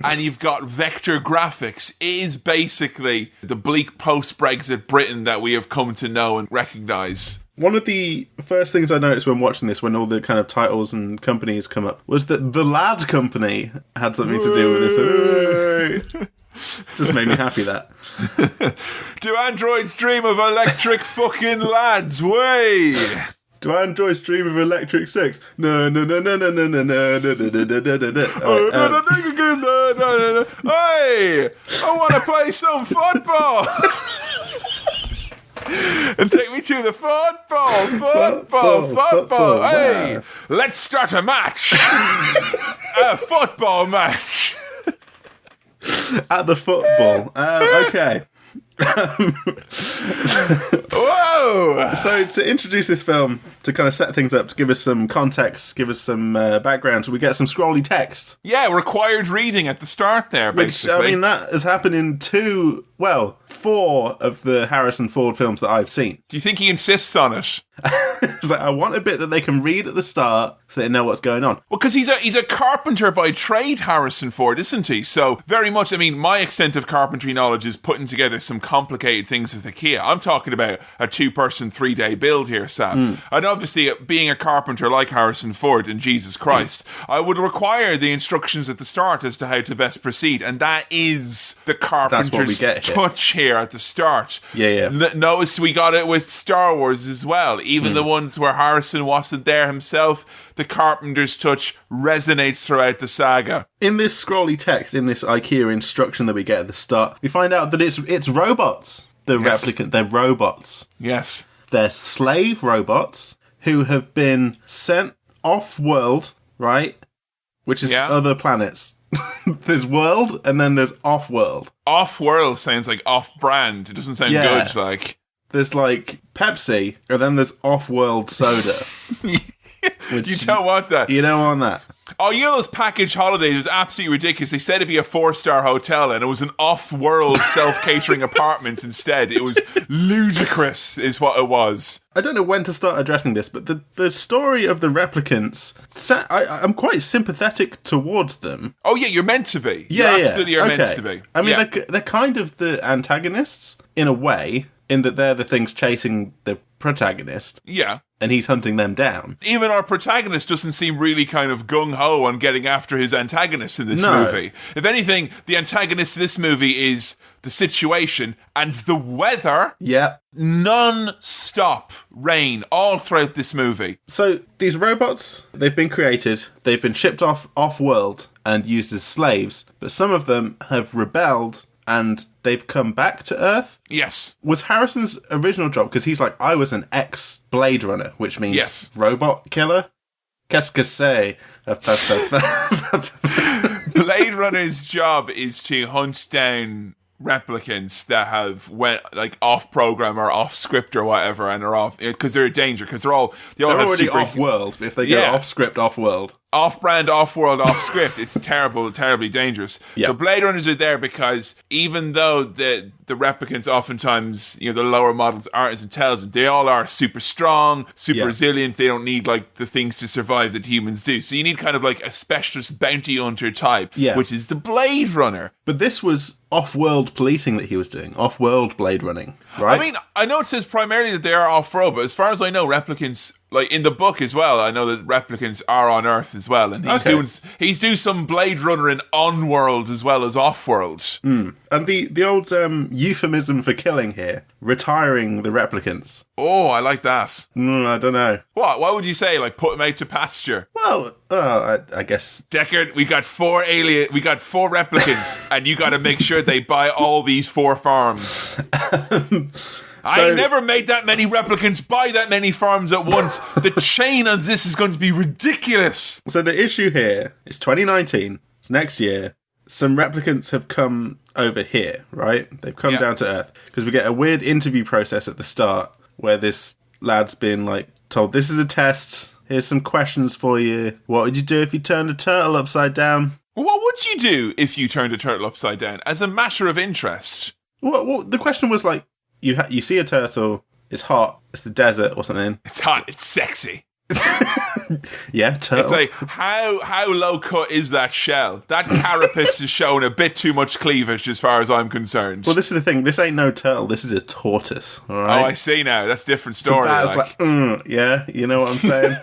And you've got vector graphics. It is basically the bleak post-Brexit Britain that we have come to know and recognise. One of the first things I noticed when watching this, when all the kind of titles and companies come up, was that the Lad Company had something to do with this. Just made me happy, that. Do androids dream of electric fucking lads? Way! Do androids dream of electric sex? No. Hey! I want to play some football! And take me to the football. Hey! Wow. Let's start a match! A football match! At the football. Okay. Whoa! So to introduce this film, to kind of set things up, to give us some context, give us some background, so we get some scrolly text. Yeah, required reading at the start there, basically. Which, I mean, that has happened in 2 well, 4 of the Harrison Ford films that I've seen. Do you think he insists on it? It's like, I want a bit that they can read at the start so they know what's going on. Well, because he's a carpenter by trade, Harrison Ford, isn't he? So very much, I mean, my extent of carpentry knowledge is putting together some complicated things with IKEA. I'm talking about a 2-person, 3-day build here, Sam. And obviously, being a carpenter like Harrison Ford and Jesus Christ, I would require the instructions at the start as to how to best proceed. And that is the carpenter's touch here at the start. Yeah. Notice we got it with Star Wars as well. Even the ones where Harrison wasn't there himself, the carpenter's touch resonates throughout the saga. In this scrolly text, in this IKEA instruction that we get at the start, we find out that it's robots. The replicant, they're robots. Yes. They're slave robots who have been sent off-world, right? Which is other planets. There's world, and then there's off-world. Off-world sounds like off-brand. It doesn't sound good, like... There's like Pepsi, and then there's off-world soda. You don't want that. You don't want that. Oh, you know those package holidays? It was absolutely ridiculous. They said it'd be a 4-star hotel, and it was an off-world self-catering apartment instead. It was ludicrous, is what it was. I don't know when to start addressing this, but the story of the replicants, I'm quite sympathetic towards them. Oh, yeah, you're meant to be. You absolutely are meant to be. I mean, they're kind of the antagonists, in a way, in that they're the things chasing the protagonist. Yeah. And he's hunting them down. Even our protagonist doesn't seem really kind of gung-ho on getting after his antagonist in this movie. If anything, the antagonist in this movie is the situation and the weather. Yeah. Non-stop rain all throughout this movie. So these robots, they've been created, they've been shipped off-world and used as slaves, but some of them have rebelled and they've come back to Earth? Yes. Was Harrison's original job, because he's like, I was an ex-Blade Runner, which means robot killer? Qu'est-ce que c'est? Blade Runner's job is to hunt down replicants that have went like off program or off script or whatever, and are off because they're a danger, because they're already off world. If they go off script, off world, off brand, off world, off script, it's terribly dangerous. So Blade Runners are there because even though the replicants oftentimes, the lower models aren't as intelligent, they all are super strong, super resilient. They don't need like the things to survive that humans do. So you need kind of like a specialist bounty hunter type, which is the Blade Runner. But this was off-world policing that he was doing, off-world blade running, right? I mean, I know it says primarily that they are off-world, but as far as I know, replicants, like in the book as well, I know that replicants are on Earth as well, and he's doing some Blade Runner in on-world as well as off-world. And the old euphemism for killing here, retiring the replicants. Oh, I like that. I don't know. What would you say? Like put them out to pasture? Well, I guess. Deckard, we got 4 replicants, and you got to make sure they buy all these 4 farms. I never made that many replicants buy that many farms at once. The chain on this is going to be ridiculous. So the issue here is 2019. It's next year. Some replicants have come over here, right? They've come down to Earth. Because we get a weird interview process at the start where this lad's been like told, this is a test. Here's some questions for you. What would you do if you turned a turtle upside down? What would you do if you turned a turtle upside down? As a matter of interest. Well, the question was like, you see a turtle, it's hot, it's the desert or something. It's hot, it's sexy. Yeah, turtle. It's like, how low cut is that shell? That carapace is showing a bit too much cleavage as far as I'm concerned. Well, this is the thing. This ain't no turtle. This is a tortoise, all right? Oh, I see now. That's a different story. So that's like yeah, you know what I'm saying?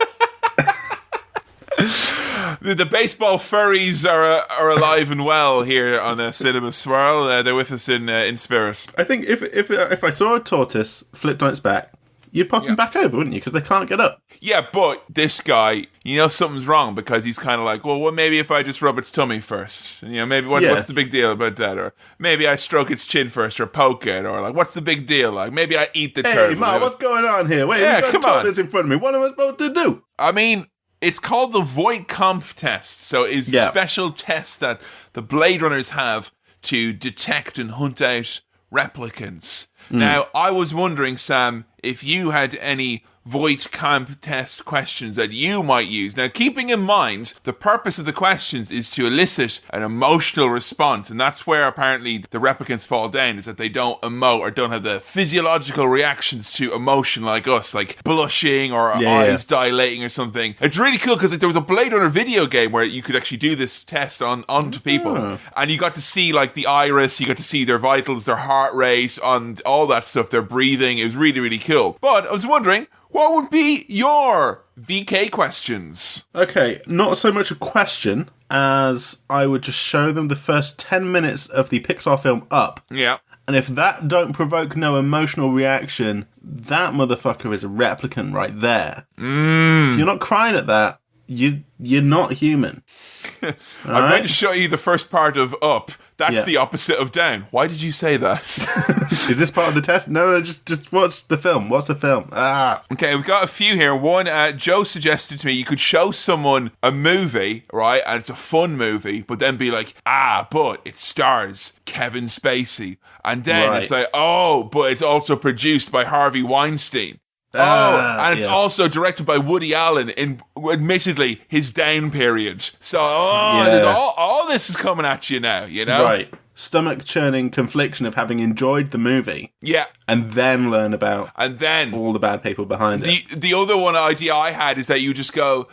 The baseball furries are alive and well here on a Cinema Swirl. They're with us in spirit. I think if I saw a tortoise flipped on its back, you'd pop him back over, wouldn't you? Because they can't get up. Yeah, but this guy, something's wrong, because he's kind of like, well, maybe if I just rub its tummy first. Maybe what's the big deal about that? Or maybe I stroke its chin first or poke it. Or like, what's the big deal? Like, maybe I eat the turtle. Hey, Ma, what's going on here? Wait, you've got tortoise in front of me. What am I supposed to do? I mean, it's called the Voight-Kampff test. So it's a special test that the Blade Runners have to detect and hunt out replicants. Now, I was wondering, Sam, if you had any Voight Camp test questions that you might use. Now, keeping in mind, the purpose of the questions is to elicit an emotional response, and that's where apparently the replicants fall down, is that they don't emote or don't have the physiological reactions to emotion like us, like blushing or eyes dilating or something. It's really cool because there was a Blade Runner video game where you could actually do this test onto people, and you got to see like the iris, you got to see their vitals, their heart rate, and all that stuff, their breathing. It was really, really cool. But I was wondering, what would be your VK questions? Okay, not so much a question as I would just show them the first 10 minutes of the Pixar film Up. Yeah. And if that don't provoke no emotional reaction, that motherfucker is a replicant right there. If you're not crying at that, you're not human. I'm going to show you the first part of Up. That's the opposite of Down. Why did you say that? Is this part of the test? No, just watch the film. What's the film? Okay, we've got a few here. One, Joe suggested to me you could show someone a movie, right, and it's a fun movie, but then be like, but it stars Kevin Spacey. And then it's like, but it's also produced by Harvey Weinstein. And it's also directed by Woody Allen in, admittedly, his down period. So, all this is coming at you now, you know? Right. Stomach-churning confliction of having enjoyed the movie. Yeah. And then learn about all the bad people behind it. The other one idea I had is that you just go...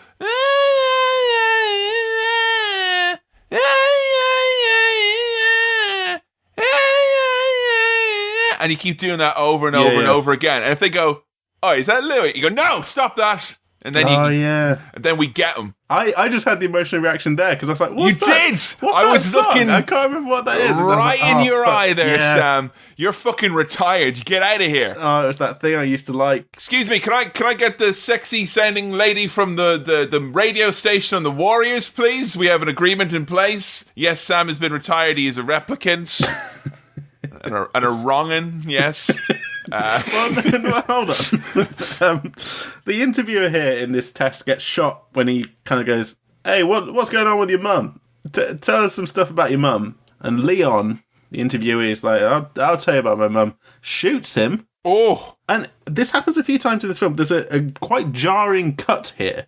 and you keep doing that over and over and over again. And if they go... Oh, is that Louis? You go, no, stop that. And then and then we get him. I just had the emotional reaction there because I was like, what's that? You did! What's I that was song? looking I can't remember what that is. Right in your eye there, Sam. You're fucking retired. Get out of here. Oh, it was that thing I used to like. Excuse me, can I get the sexy sounding lady from the radio station on the Warriors, please? We have an agreement in place. Yes, Sam has been retired. He is a replicant. and a wrong'un, yes. Hold on. The interviewer here in this test gets shot when he kind of goes, "Hey, what's going on with your mum? Tell us some stuff about your mum." And Leon, the interviewee, is like, "I'll tell you about my mum." Shoots him. Oh, and this happens a few times in this film. There's a quite jarring cut here.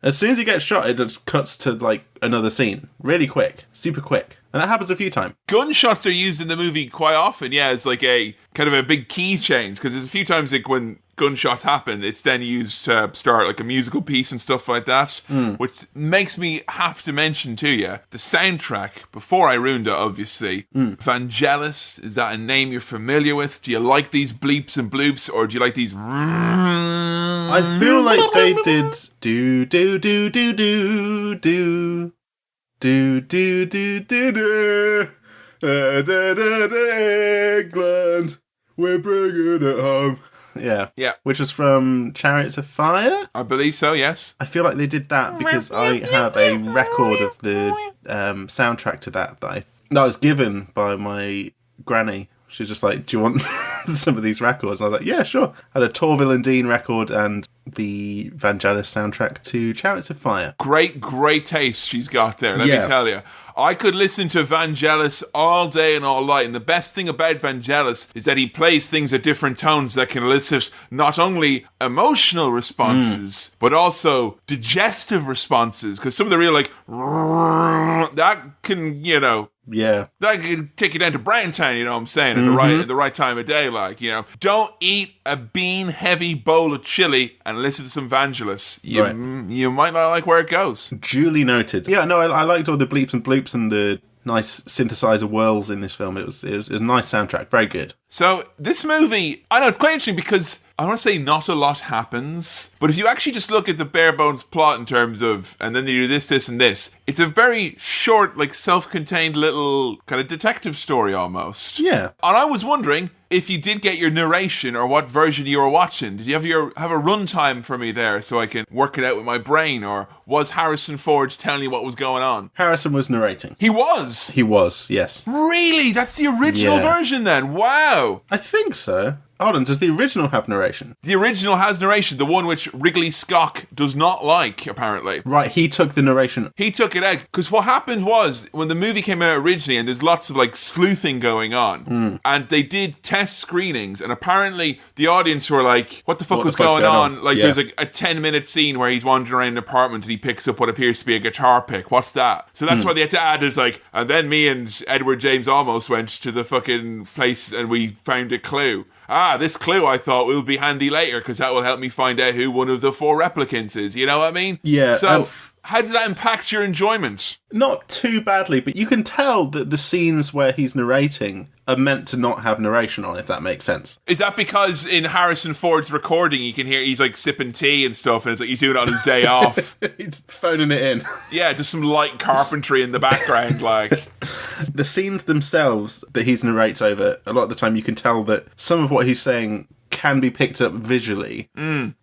As soon as he gets shot, it just cuts to like another scene, really quick, super quick. And that happens a few times. Gunshots are used in the movie quite often. Yeah, it's like a kind of a big key change because there's a few times like when gunshots happen, it's then used to start like a musical piece and stuff like that. Which makes me have to mention to you the soundtrack before I ruined it. Obviously, Vangelis, is that a name you're familiar with? Do you like these bleeps and bloops, or do you like these? I feel like they did do do do do do do. Do do do do do, England, we're bringing it home. Yeah, which was from Chariots of Fire, I believe so. Yes, I feel like they did that because I have a record of the soundtrack to that I was given by my granny. She was just like, "Do you want some of these records?" And I was like, "Yeah, sure." I had a Torville and Dean record and the Vangelis soundtrack to Chariots of Fire. Great taste she's got there, let me tell you. I could listen to Vangelis all day and all night, and the best thing about Vangelis is that he plays things at different tones that can elicit not only emotional responses, but also digestive responses, because some of the real, like, that can, that can take you down to Browntown, you know what I'm saying, at the right time of day, like, Don't eat a bean-heavy bowl of chili and listen to some Vangelis. You might not like where it goes. Duly noted. Yeah, no, I liked all the bleeps and bloops and the nice synthesizer whirls in this film. It was a nice soundtrack. Very good. So, this movie, I know, it's quite interesting because I want to say not a lot happens, but if you actually just look at the bare bones plot in terms of, and then they do this, this, and this, it's a very short, like, self-contained little kind of detective story almost. Yeah. And I was wondering if you did get your narration or what version you were watching. Did you have a runtime for me there so I can work it out with my brain, or was Harrison Ford telling you what was going on? Harrison was narrating. He was? He was, yes. Really? That's the original version then? Wow. I think so. Hold on, does the original have narration? The original has narration, the one which Wrigley Scott does not like, apparently. Right, he took the narration. He took it out. Because what happened was, when the movie came out originally, and there's lots of, like, sleuthing going on, and they did test screenings, and apparently the audience were like, what the fuck was going on? Like, there's a 10-minute scene where he's wandering around an apartment and he picks up what appears to be a guitar pick. What's that? So that's why they had to add is like, and then me and Edward James almost went to the fucking place and we found a clue. This clue I thought will be handy later because that will help me find out who one of the 4 replicants is. You know what I mean? Yeah. So, how did that impact your enjoyment? Not too badly, but you can tell that the scenes where he's narrating are meant to not have narration on, if that makes sense. Is that because in Harrison Ford's recording you can hear he's like sipping tea and stuff and it's like he's doing it on his day off? He's phoning it in. Yeah, just some light carpentry in the background, like. The scenes themselves that he narrates over, a lot of the time you can tell that some of what he's saying can be picked up visually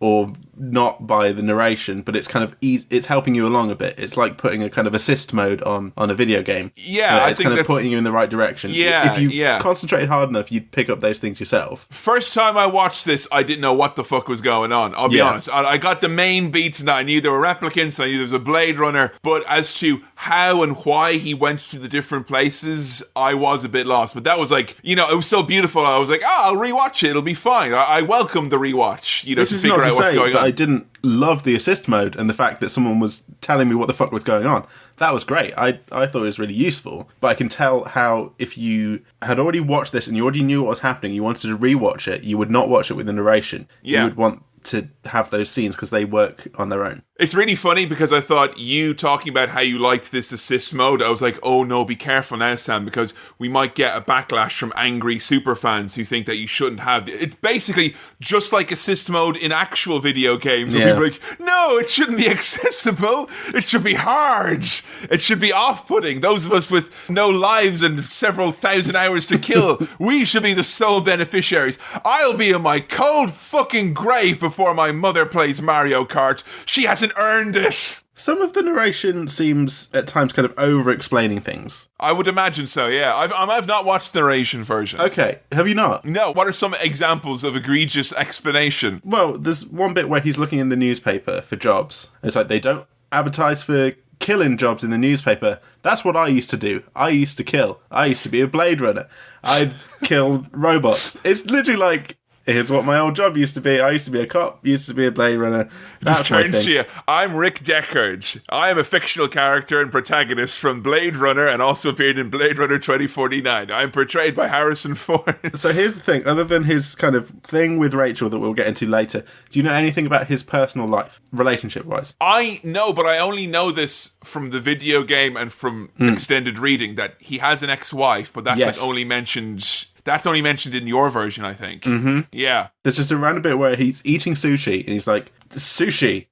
or not by the narration, but it's kind of it's helping you along a bit. It's like putting a kind of assist mode on a video game. Yeah, it's kind of pointing you in the right direction. Yeah, if you concentrated hard enough, you'd pick up those things yourself. First time I watched this, I didn't know what the fuck was going on. I'll be honest. I got the main beats and I knew there were replicants, and I knew there was a Blade Runner, but as to how and why he went to the different places, I was a bit lost. But that was like, it was so beautiful. I was like, I'll rewatch it. It'll be fine. I welcome the rewatch, to figure out what's going on. I didn't love the assist mode and the fact that someone was telling me what the fuck was going on. That was great. I thought it was really useful. But I can tell how if you had already watched this and you already knew what was happening, you wanted to rewatch it, you would not watch it with the narration. Yeah. You would want to have those scenes because they work on their own. It's really funny because I thought you talking about how you liked this assist mode, I was like, oh no, be careful now, Sam, because we might get a backlash from angry superfans who think that you shouldn't have it. It's basically just like assist mode in actual video games. Where people are like, no, it shouldn't be accessible. It should be hard. It should be off-putting. Those of us with no lives and several thousand hours to kill, we should be the sole beneficiaries. I'll be in my cold fucking grave before my mother plays Mario Kart. She hasn't earned it. Some of the narration seems at times kind of over-explaining things. I would imagine so, yeah. I've not watched the narration version. Okay, have you not? No, what are some examples of egregious explanation? Well, there's one bit where he's looking in the newspaper for jobs. It's like, they don't advertise for killing jobs in the newspaper. That's what I used to do. I used to kill. I used to be a Blade Runner. I'd kill robots. It's literally like, here's what my old job used to be. I used to be a cop, used to be a Blade Runner. Just turns to you. I'm Rick Deckard. I am a fictional character and protagonist from Blade Runner and also appeared in Blade Runner 2049. I'm portrayed by Harrison Ford. So here's the thing. Other than his kind of thing with Rachel that we'll get into later, do you know anything about his personal life, relationship-wise? I know, but I only know this from the video game and from extended reading, that he has an ex-wife, but that's like only mentioned... That's only mentioned in your version, I think. Mm-hmm. Yeah. There's just a random bit where he's eating sushi, and he's like, sushi,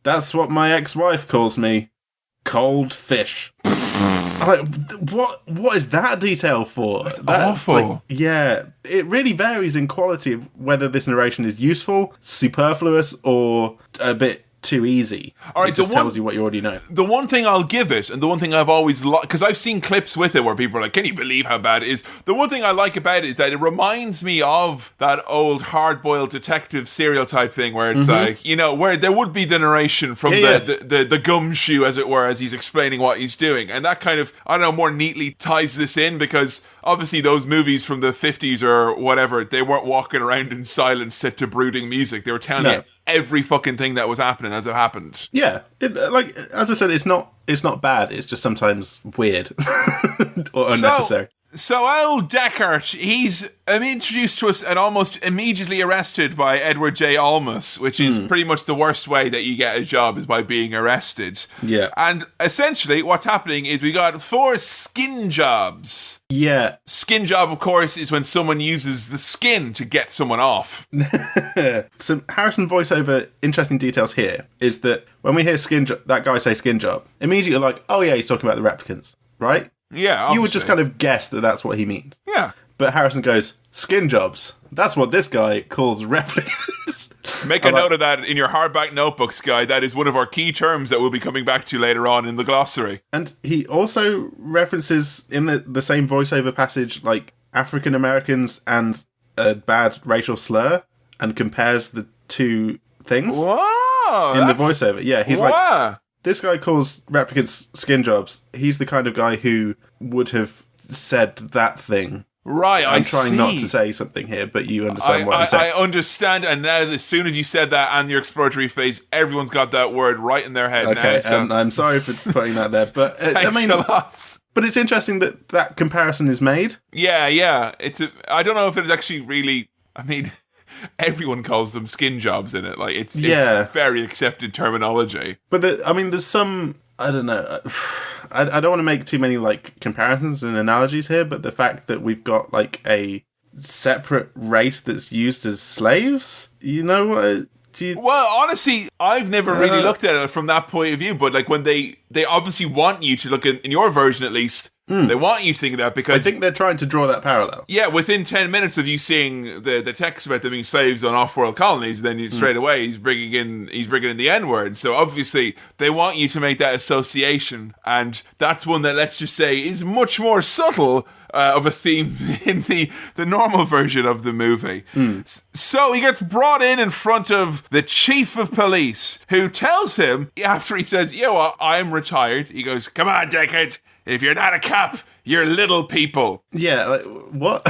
that's what my ex-wife calls me. Cold fish. I'm like, what is that detail for? That's awful. Like, yeah. It really varies in quality of whether this narration is useful, superfluous, or a bit too easy. All right, it just tells you what you already know. The one thing I'll give it, and the one thing I've always liked, because I've seen clips with it where people are like, can you believe how bad it is? The one thing I like about it is that it reminds me of that old hard-boiled detective serial type thing where it's like, where there would be the narration from the gumshoe, as it were, as he's explaining what he's doing. And that kind of, I don't know, more neatly ties this in, because obviously those movies from the 50s or whatever, they weren't walking around in silence set to brooding music. They were telling you every fucking thing that was happening as it happened. Yeah. Like, as I said, it's not bad. It's just sometimes weird or unnecessary. So old Deckard, he's introduced to us and almost immediately arrested by Edward J. Olmos, which is pretty much the worst way that you get a job, is by being arrested. Yeah. And essentially what's happening is we got 4 skin jobs. Yeah. Skin job, of course, is when someone uses the skin to get someone off. Some Harrison voiceover interesting details here is that when we hear that guy say skin job, immediately like, oh yeah, he's talking about the replicants, right? Yeah, obviously. You would just kind of guess that that's what he means. Yeah. But Harrison goes, skin jobs. That's what this guy calls replicants. Make a note of that in your hardback notebooks, guy. That is one of our key terms that we'll be coming back to later on in the glossary. And he also references in the same voiceover passage, like, African Americans and a bad racial slur and compares the two things Whoa, in the voiceover. Yeah, he's Whoa. like, this guy calls replicants skin jobs. He's the kind of guy who would have said that thing. Right, I'm trying not see. to say something here, but you understand what I'm saying. I understand, and now as soon as you said that and your exploratory phase, everyone's got that word right in their head now. Okay, So. and I'm sorry for putting that there, but Thanks I mean, a lot. but it's interesting that that comparison is made. Yeah. I don't know if it's actually really. I mean, everyone calls them skin jobs in it. Like it's very accepted terminology. But there's some. I don't know. I don't want to make too many like comparisons and analogies here, but the fact that we've got like a separate race that's used as slaves, you know what? Well, honestly, I've never really looked at it from that point of view. But like when they obviously want you to look at, in your version at least, they want you to think of that because I think they're trying to draw that parallel. Yeah, within 10 minutes of you seeing the text about them being slaves on off-world colonies, then you, straight away he's bringing in the N-word. So obviously they want you to make that association, and that's one that, let's just say, is much more subtle of a theme in the normal version of the movie. So he gets brought in front of the chief of police, who tells him, after he says, "You know what, I'm retired," he goes, "Come on, Deckard, if you're not a cop, you're little people." Yeah, like, what?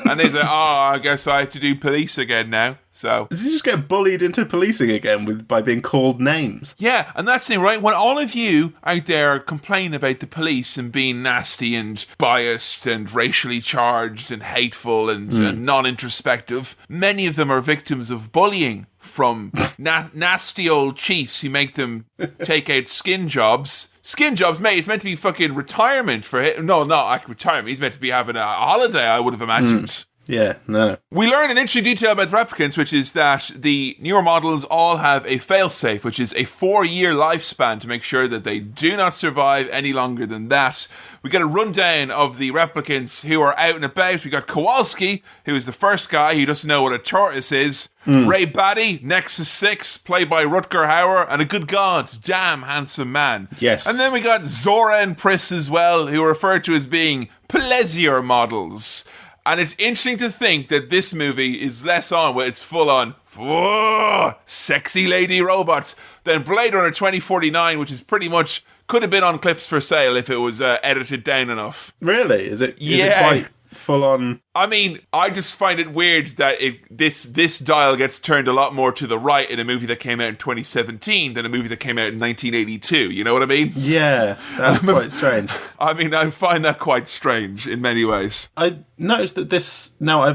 And they say, "Oh, I guess I have to do police again now." So did you just get bullied into policing again by being called names? yeah, and that's the thing, right? When all of you out there complain about the police and being nasty and biased and racially charged and hateful and non-introspective, many of them are victims of bullying from nasty old chiefs who make them take out skin jobs. Skin jobs, mate, it's meant to be fucking retirement for him. No, not like retirement. He's meant to be having a holiday, I would have imagined. Yeah, no. We learn an interesting detail about the replicants, which is that the newer models all have a failsafe, which is a 4-year lifespan to make sure that they do not survive any longer than that. We get a rundown of the replicants who are out and about. We got Kowalski, who is the first guy who doesn't know what a tortoise is. Ray Batty, Nexus 6, played by Rutger Hauer, and a good god, damn handsome man. Yes. And then we got Zora and Pris as well, who are referred to as being pleasure models. And it's interesting to think that this movie is less on where it's full on whoa, sexy lady robots than Blade Runner 2049, which is pretty much could have been on clips for sale if it was edited down enough. Really? Is it quite full on? I mean, I just find it weird that this dial gets turned a lot more to the right in a movie that came out in 2017 than a movie that came out in 1982. You know what I mean? Yeah, that's quite strange. I mean, I find that quite strange in many ways. I noticed that this... Now, I've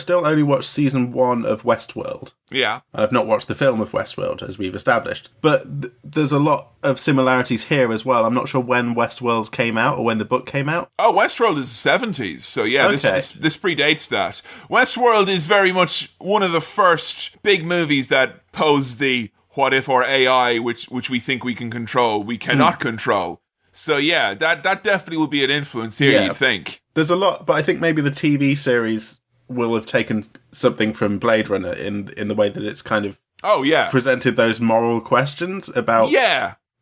still only watched season 1 of Westworld. Yeah. I've not watched the film of Westworld, as we've established. But there's a lot of similarities here as well. I'm not sure when Westworld came out or when the book came out. Oh, Westworld is the 70s. So yeah, Okay. this predates that. Westworld is very much one of the first big movies that pose the what if our AI, which we think we can control, we cannot control. So yeah, that definitely will be an influence here, you'd think. There's a lot, but I think maybe the TV series will have taken something from Blade Runner in the way that it's kind of presented those moral questions about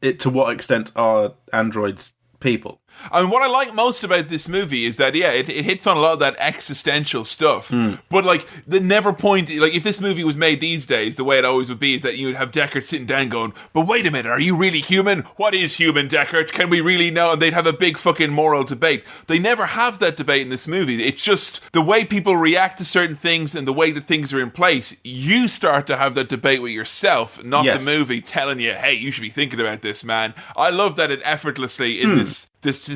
it, to what extent are androids people. I mean, what I like most about this movie is that, it hits on a lot of that existential stuff. But, like, the never point... Like, if this movie was made these days, the way it always would be is that you would have Deckard sitting down going, but wait a minute, are you really human? What is human, Deckard? Can we really know? And they'd have a big fucking moral debate. They never have that debate in this movie. It's just the way people react to certain things and the way that things are in place. You start to have that debate with yourself, not the movie telling you, hey, you should be thinking about this, man. I love that it effortlessly, in this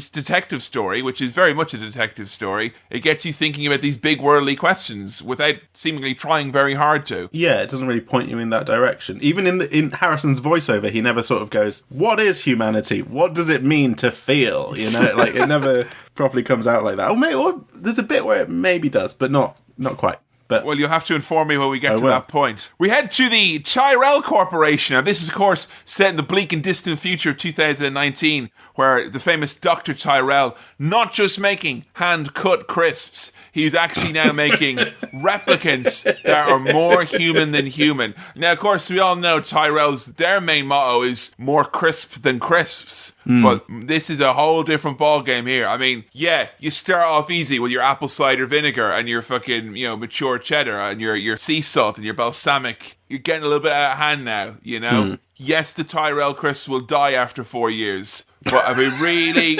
detective story, which is very much a detective story, it gets you thinking about these big worldly questions without seemingly trying very hard to. Yeah, it doesn't really point you in that direction. Even in Harrison's voiceover, he never sort of goes, what is humanity? What does it mean to feel? You know, like, it never properly comes out like that. Or there's a bit where it maybe does, but not quite. But well, you'll have to inform me when we get to will. that point. We head to the Tyrell Corporation. Now, this is, of course, set in the bleak and distant future of 2019, where the famous Dr. Tyrell, not just making hand-cut crisps, he's actually now making replicants that are more human than human. Now, of course, we all know their main motto is more crisp than crisps. But this is a whole different ballgame here. I mean, yeah, you start off easy with your apple cider vinegar and your fucking, mature cheddar and your sea salt and your balsamic. You're getting a little bit out of hand now, Yes, the Tyrell crisps will die after 4 years. But I mean, really...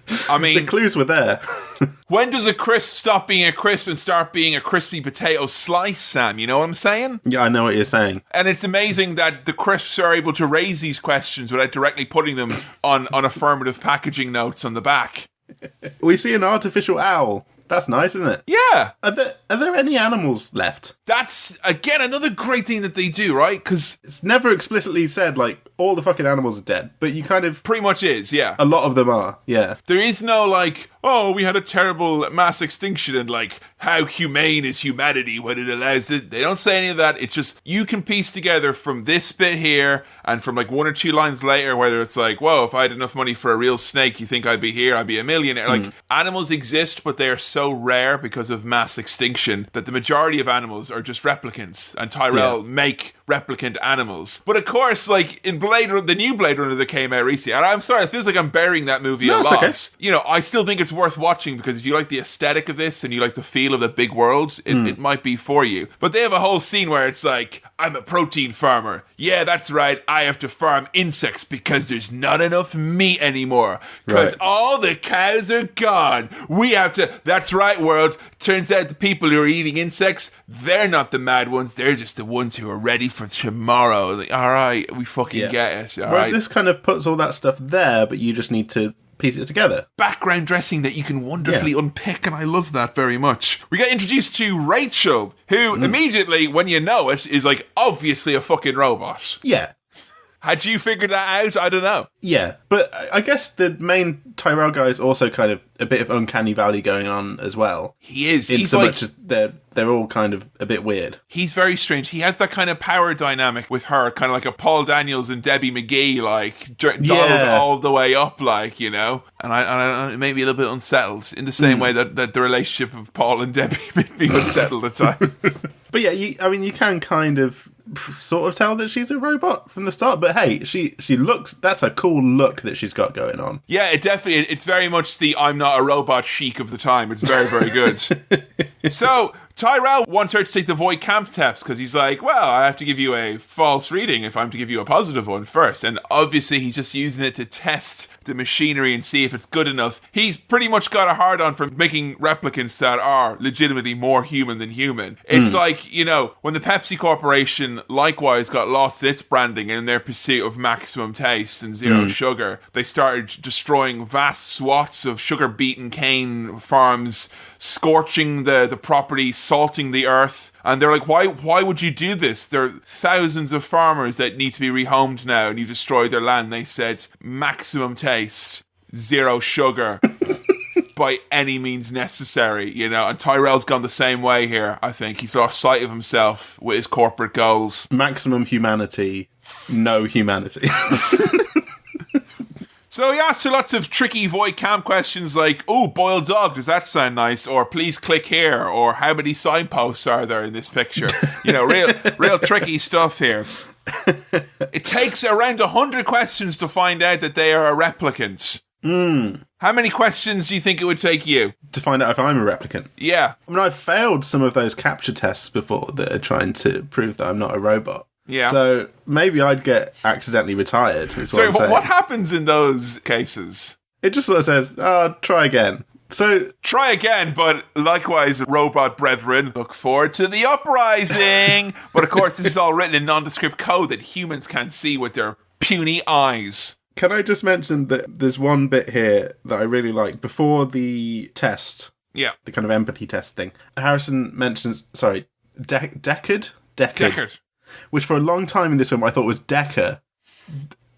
the clues were there. When does a crisp stop being a crisp and start being a crispy potato slice, Sam? You know what I'm saying? Yeah, I know what you're saying. And it's amazing that the crisps are able to raise these questions without directly putting them on affirmative packaging notes on the back. We see an artificial owl. That's nice, isn't it? Yeah. Are there any animals left? That's, again, another great thing that they do, right? Because It's never explicitly said, like, all the fucking animals are dead, but you kind of... pretty much is, yeah. A lot of them are, yeah. There is no, like, oh, we had a terrible mass extinction and, like, how humane is humanity when it allows it. They don't say any of that. It's just, you can piece together from this bit here and from, like, 1 or 2 lines later, whether it's like, whoa, if I had enough money for a real snake, you think I'd be here? I'd be a millionaire. Like, animals exist, but they are so rare because of mass extinction that the majority of animals are just replicants. And Tyrell make replicant animals. But of course, like, in the new Blade Runner that came out recently, and I'm sorry, it feels like I'm burying that movie a lot. Okay. I still think it's worth watching because if you like the aesthetic of this and you like the feel of the big worlds, it might be for you. But they have a whole scene where it's like, I'm a protein farmer. Yeah, that's right. I have to farm insects because there's not enough meat anymore. Because all the cows are gone. We have to... That's right, world. Turns out the people who are eating insects, they're not the mad ones. They're just the ones who are ready for tomorrow. Like, all right, we fucking get it. All Whereas right. this kind of puts all that stuff there, but you just need to piece it together. Background dressing that you can wonderfully unpick, and I love that very much. We get introduced to Rachel, who immediately, when you know it, is like obviously a fucking robot. Yeah. Had you figured that out? I don't know. Yeah, but I guess the main Tyrell guy is also kind of a bit of uncanny valley going on as well. He is. He's so much as they're all kind of a bit weird. He's very strange. He has that kind of power dynamic with her, kind of like a Paul Daniels and Debbie McGee, like dialed all the way up, like, And it made me a little bit unsettled in the same way that the relationship of Paul and Debbie made me unsettled at times. But yeah, you can kind of sort of tell that she's a robot from the start, but hey, she looks, that's a cool look that she's got going on. Yeah, it's very much the I'm not a robot chic of the time. It's very, very good. So Tyrell wants her to take the void camp test because he's like, well, I have to give you a false reading if I'm to give you a positive one first. And obviously he's just using it to test the machinery and see if it's good enough. He's pretty much got a hard on for making replicants that are legitimately more human than human. It's like, when the Pepsi Corporation likewise got lost in its branding in their pursuit of maximum taste and zero sugar, they started destroying vast swaths of sugar-beaten cane farms, scorching the property, salting the earth. And they're like, why would you do this? There are thousands of farmers that need to be rehomed now, and you destroyed their land. They said, maximum taste, zero sugar, by any means necessary, And Tyrell's gone the same way here, I think. He's lost sight of himself with his corporate goals. Maximum humanity, no humanity. So he asks her lots of tricky void camp questions like, oh, boiled dog, does that sound nice? Or please click here. Or how many signposts are there in this picture? Real tricky stuff here. It takes around 100 questions to find out that they are a replicant. How many questions do you think it would take you? To find out if I'm a replicant? Yeah. I mean, I've failed some of those capture tests before that are trying to prove that I'm not a robot. Yeah. So maybe I'd get accidentally retired. Sorry, what happens in those cases? It just sort of says, try again. So try again, but likewise, robot brethren, look forward to the uprising. But of course, this is all written in nondescript code that humans can't see with their puny eyes. Can I just mention that there's one bit here that I really like before the test? Yeah. The kind of empathy test thing. Harrison mentions, Deckard? Deckard. Which for a long time in this film I thought was Decker.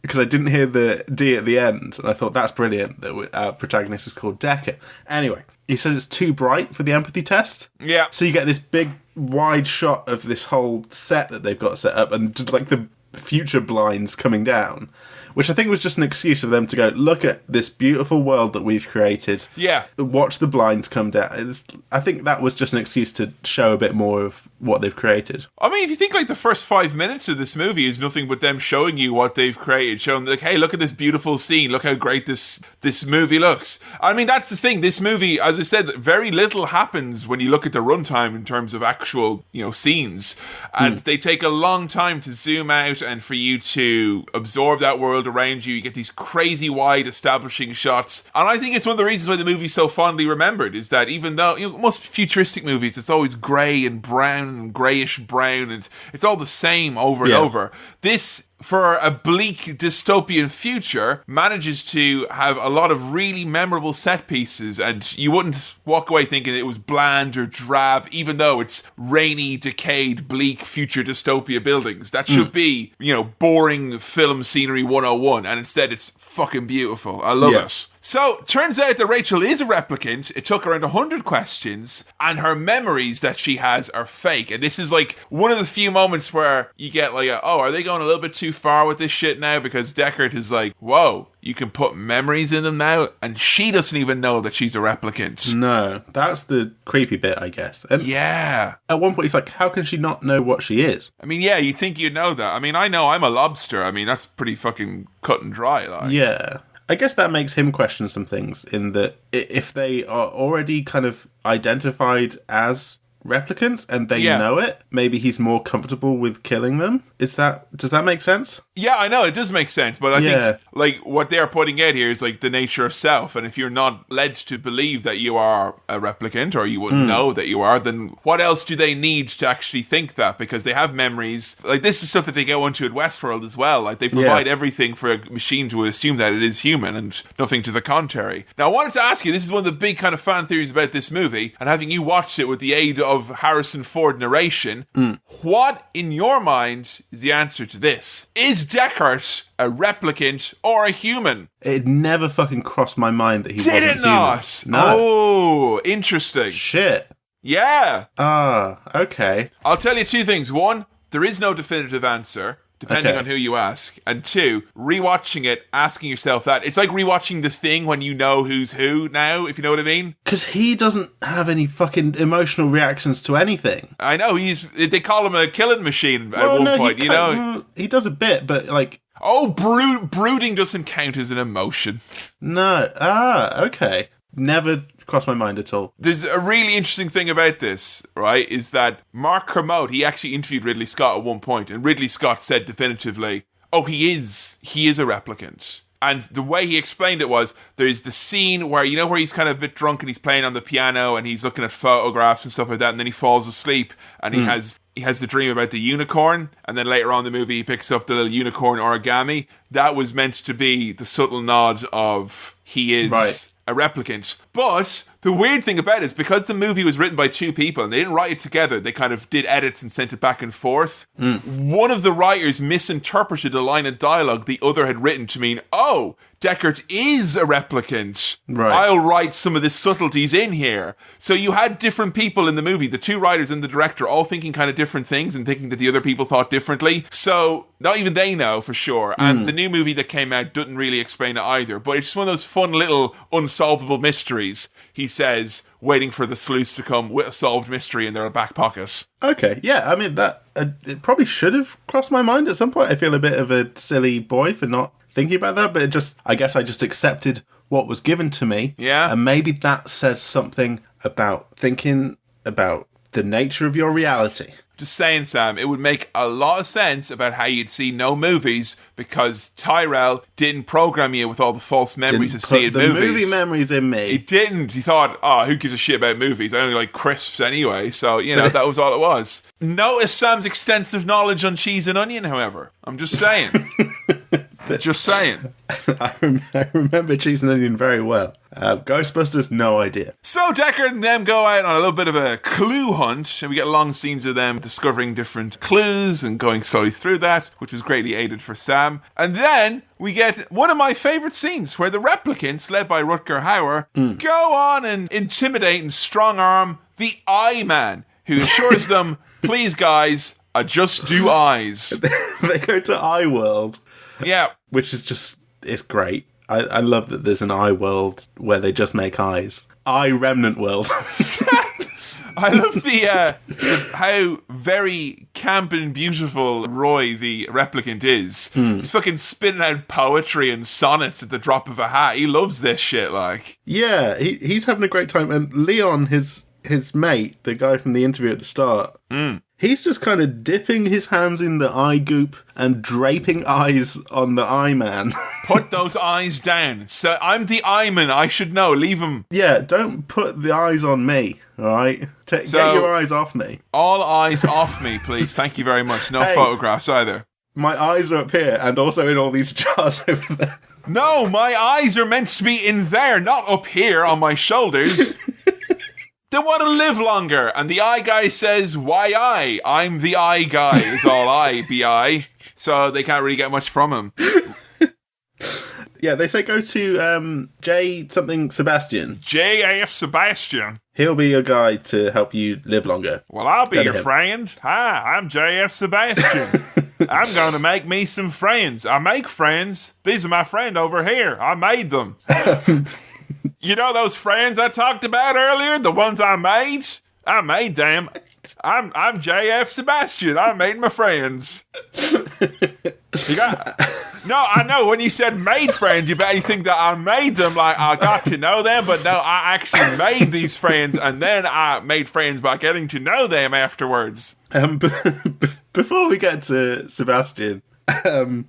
because I didn't hear the D at the end, and I thought that's brilliant that our protagonist is called Decker. Anyway, he says it's too bright for the empathy test. Yeah. So you get this big, wide shot of this whole set that they've got set up, and just like the future blinds coming down, which I think was just an excuse for them to go, look at this beautiful world that we've created. Yeah. Watch the blinds come down. I think that was just an excuse to show a bit more of what they've created. I mean, if you think like the first 5 minutes of this movie is nothing but them showing you what they've created, showing like, hey, look at this beautiful scene, look how great this movie looks. I mean, that's the thing. This movie, as I said, very little happens when you look at the runtime in terms of actual, scenes. And they take a long time to zoom out and for you to absorb that world around you. You get these crazy wide establishing shots. And I think it's one of the reasons why the movie's so fondly remembered is that even though, most futuristic movies, it's always grey and brown and greyish brown, and it's all the same over and over. This, for a bleak dystopian future, manages to have a lot of really memorable set pieces, and you wouldn't walk away thinking it was bland or drab, even though it's rainy, decayed, bleak future dystopia buildings. That should be, boring film scenery 101, and instead it's fucking beautiful. I love it. So, turns out that Rachel is a replicant. It took around 100 questions, and her memories that she has are fake. And this is like one of the few moments where you get like, are they going a little bit too far with this shit now? Because Deckard is like, whoa, you can put memories in them now? And she doesn't even know that she's a replicant. No, that's the creepy bit, I guess. And yeah. At one point, he's like, how can she not know what she is? I mean, yeah, you'd think you'd know that. I mean, I know I'm a lobster. I mean, that's pretty fucking cut and dry. Like. Yeah. I guess that makes him question some things in that if they are already kind of identified as replicants and they know it, maybe he's more comfortable with killing them. Does that make sense? Yeah, I know, it does make sense, but I think like what they're putting out here is like the nature of self, and if you're not led to believe that you are a replicant or you wouldn't know that you are, then what else do they need to actually think that? Because they have memories. Like this is stuff that they go into at Westworld as well. Like they provide everything for a machine to assume that it is human and nothing to the contrary. Now I wanted to ask you, this is one of the big kind of fan theories about this movie, and having you watched it with the aid of Harrison Ford narration, what in your mind is the answer to this? Is Deckard a replicant or a human? It never fucking crossed my mind that he wasn't human. Did it not? No. Oh, interesting. Shit. Yeah. Okay. I'll tell you two things. One, there is no definitive answer, depending on who you ask. And two, rewatching it, asking yourself that. It's like rewatching The Thing when you know who's who now, if you know what I mean. Because he doesn't have any fucking emotional reactions to anything. I know, they call him a killing machine at one point, you know? He does a bit, but like... Oh, brooding doesn't count as an emotion. No. Okay. Never crossed my mind at all. There's a really interesting thing about this, right, is that Mark Kermode, he actually interviewed Ridley Scott at one point, and Ridley Scott said definitively, he is a replicant. And the way he explained it was, there's the scene where, where he's kind of a bit drunk and he's playing on the piano and he's looking at photographs and stuff like that, and then he falls asleep and he has the dream about the unicorn, and then later on in the movie he picks up the little unicorn origami. That was meant to be the subtle nod of he is a replicant. But the weird thing about it is because the movie was written by two people and they didn't write it together, they kind of did edits and sent it back and forth. One of the writers misinterpreted a line of dialogue the other had written to mean, Deckard is a replicant. Right. I'll write some of the subtleties in here. So you had different people in the movie, the two writers and the director, all thinking kind of different things and thinking that the other people thought differently. So not even they know for sure. And the new movie that came out didn't really explain it either. But it's just one of those fun little unsolvable mysteries. He says, waiting for the sleuths to come with a solved mystery in their back pocket. Okay, yeah, I mean, that it probably should have crossed my mind at some point. I feel a bit of a silly boy for not thinking about that, but I guess I just accepted what was given to me. Yeah. And maybe that says something about thinking about the nature of your reality. Just saying, Sam, it would make a lot of sense about how you'd see no movies because Tyrell didn't program you with all the false memories of seeing movies. The movie memories in me. He didn't. He thought, who gives a shit about movies? I only like crisps anyway. So, that was all it was. Notice Sam's extensive knowledge on cheese and onion, however. I'm just saying. Just saying. I remember Cheese and Onion very well. Ghostbusters, no idea. So Deckard and them go out on a little bit of a clue hunt, and we get long scenes of them discovering different clues and going slowly through that, which was greatly aided for Sam. And then we get one of my favourite scenes where the replicants, led by Rutger Hauer, go on and intimidate and strong-arm the Eye Man, who assures them, please guys, I just do eyes. They go to Eye World. Yeah. Which is just, it's great. I love that there's an Eye World where they just make eyes. Eye Remnant World. I love how very camp and beautiful Roy, the replicant, is. He's fucking spitting out poetry and sonnets at the drop of a hat. He loves this shit, like. Yeah, he's having a great time. And Leon, his mate, the guy from the interview at the start, he's just kind of dipping his hands in the eye goop and draping eyes on the Eye Man. Put those eyes down. So I'm the Eye Man. I should know. Leave him. Yeah, don't put the eyes on me, all right? Get your eyes off me. All eyes off me, please. Thank you very much. No photographs either. My eyes are up here and also in all these jars over there. No, my eyes are meant to be in there, not up here on my shoulders. They want to live longer, and the Eye Guy says, why I? I'm the Eye Guy, is all I, B.I. So they can't really get much from him. Yeah, they say go to J something Sebastian. J.F. Sebastian. He'll be your guy to help you live longer. Well, I'll be your friend. Hi, I'm J.F. Sebastian. I'm going to make me some friends. I make friends. These are my friend over here. I made them. You know those friends I talked about earlier? The ones I made? I made them. I'm J.F. Sebastian. I made my friends. No, I know. When you said made friends, you better think that I made them like I got to know them. But no, I actually made these friends, and then I made friends by getting to know them afterwards. Before we get to Sebastian,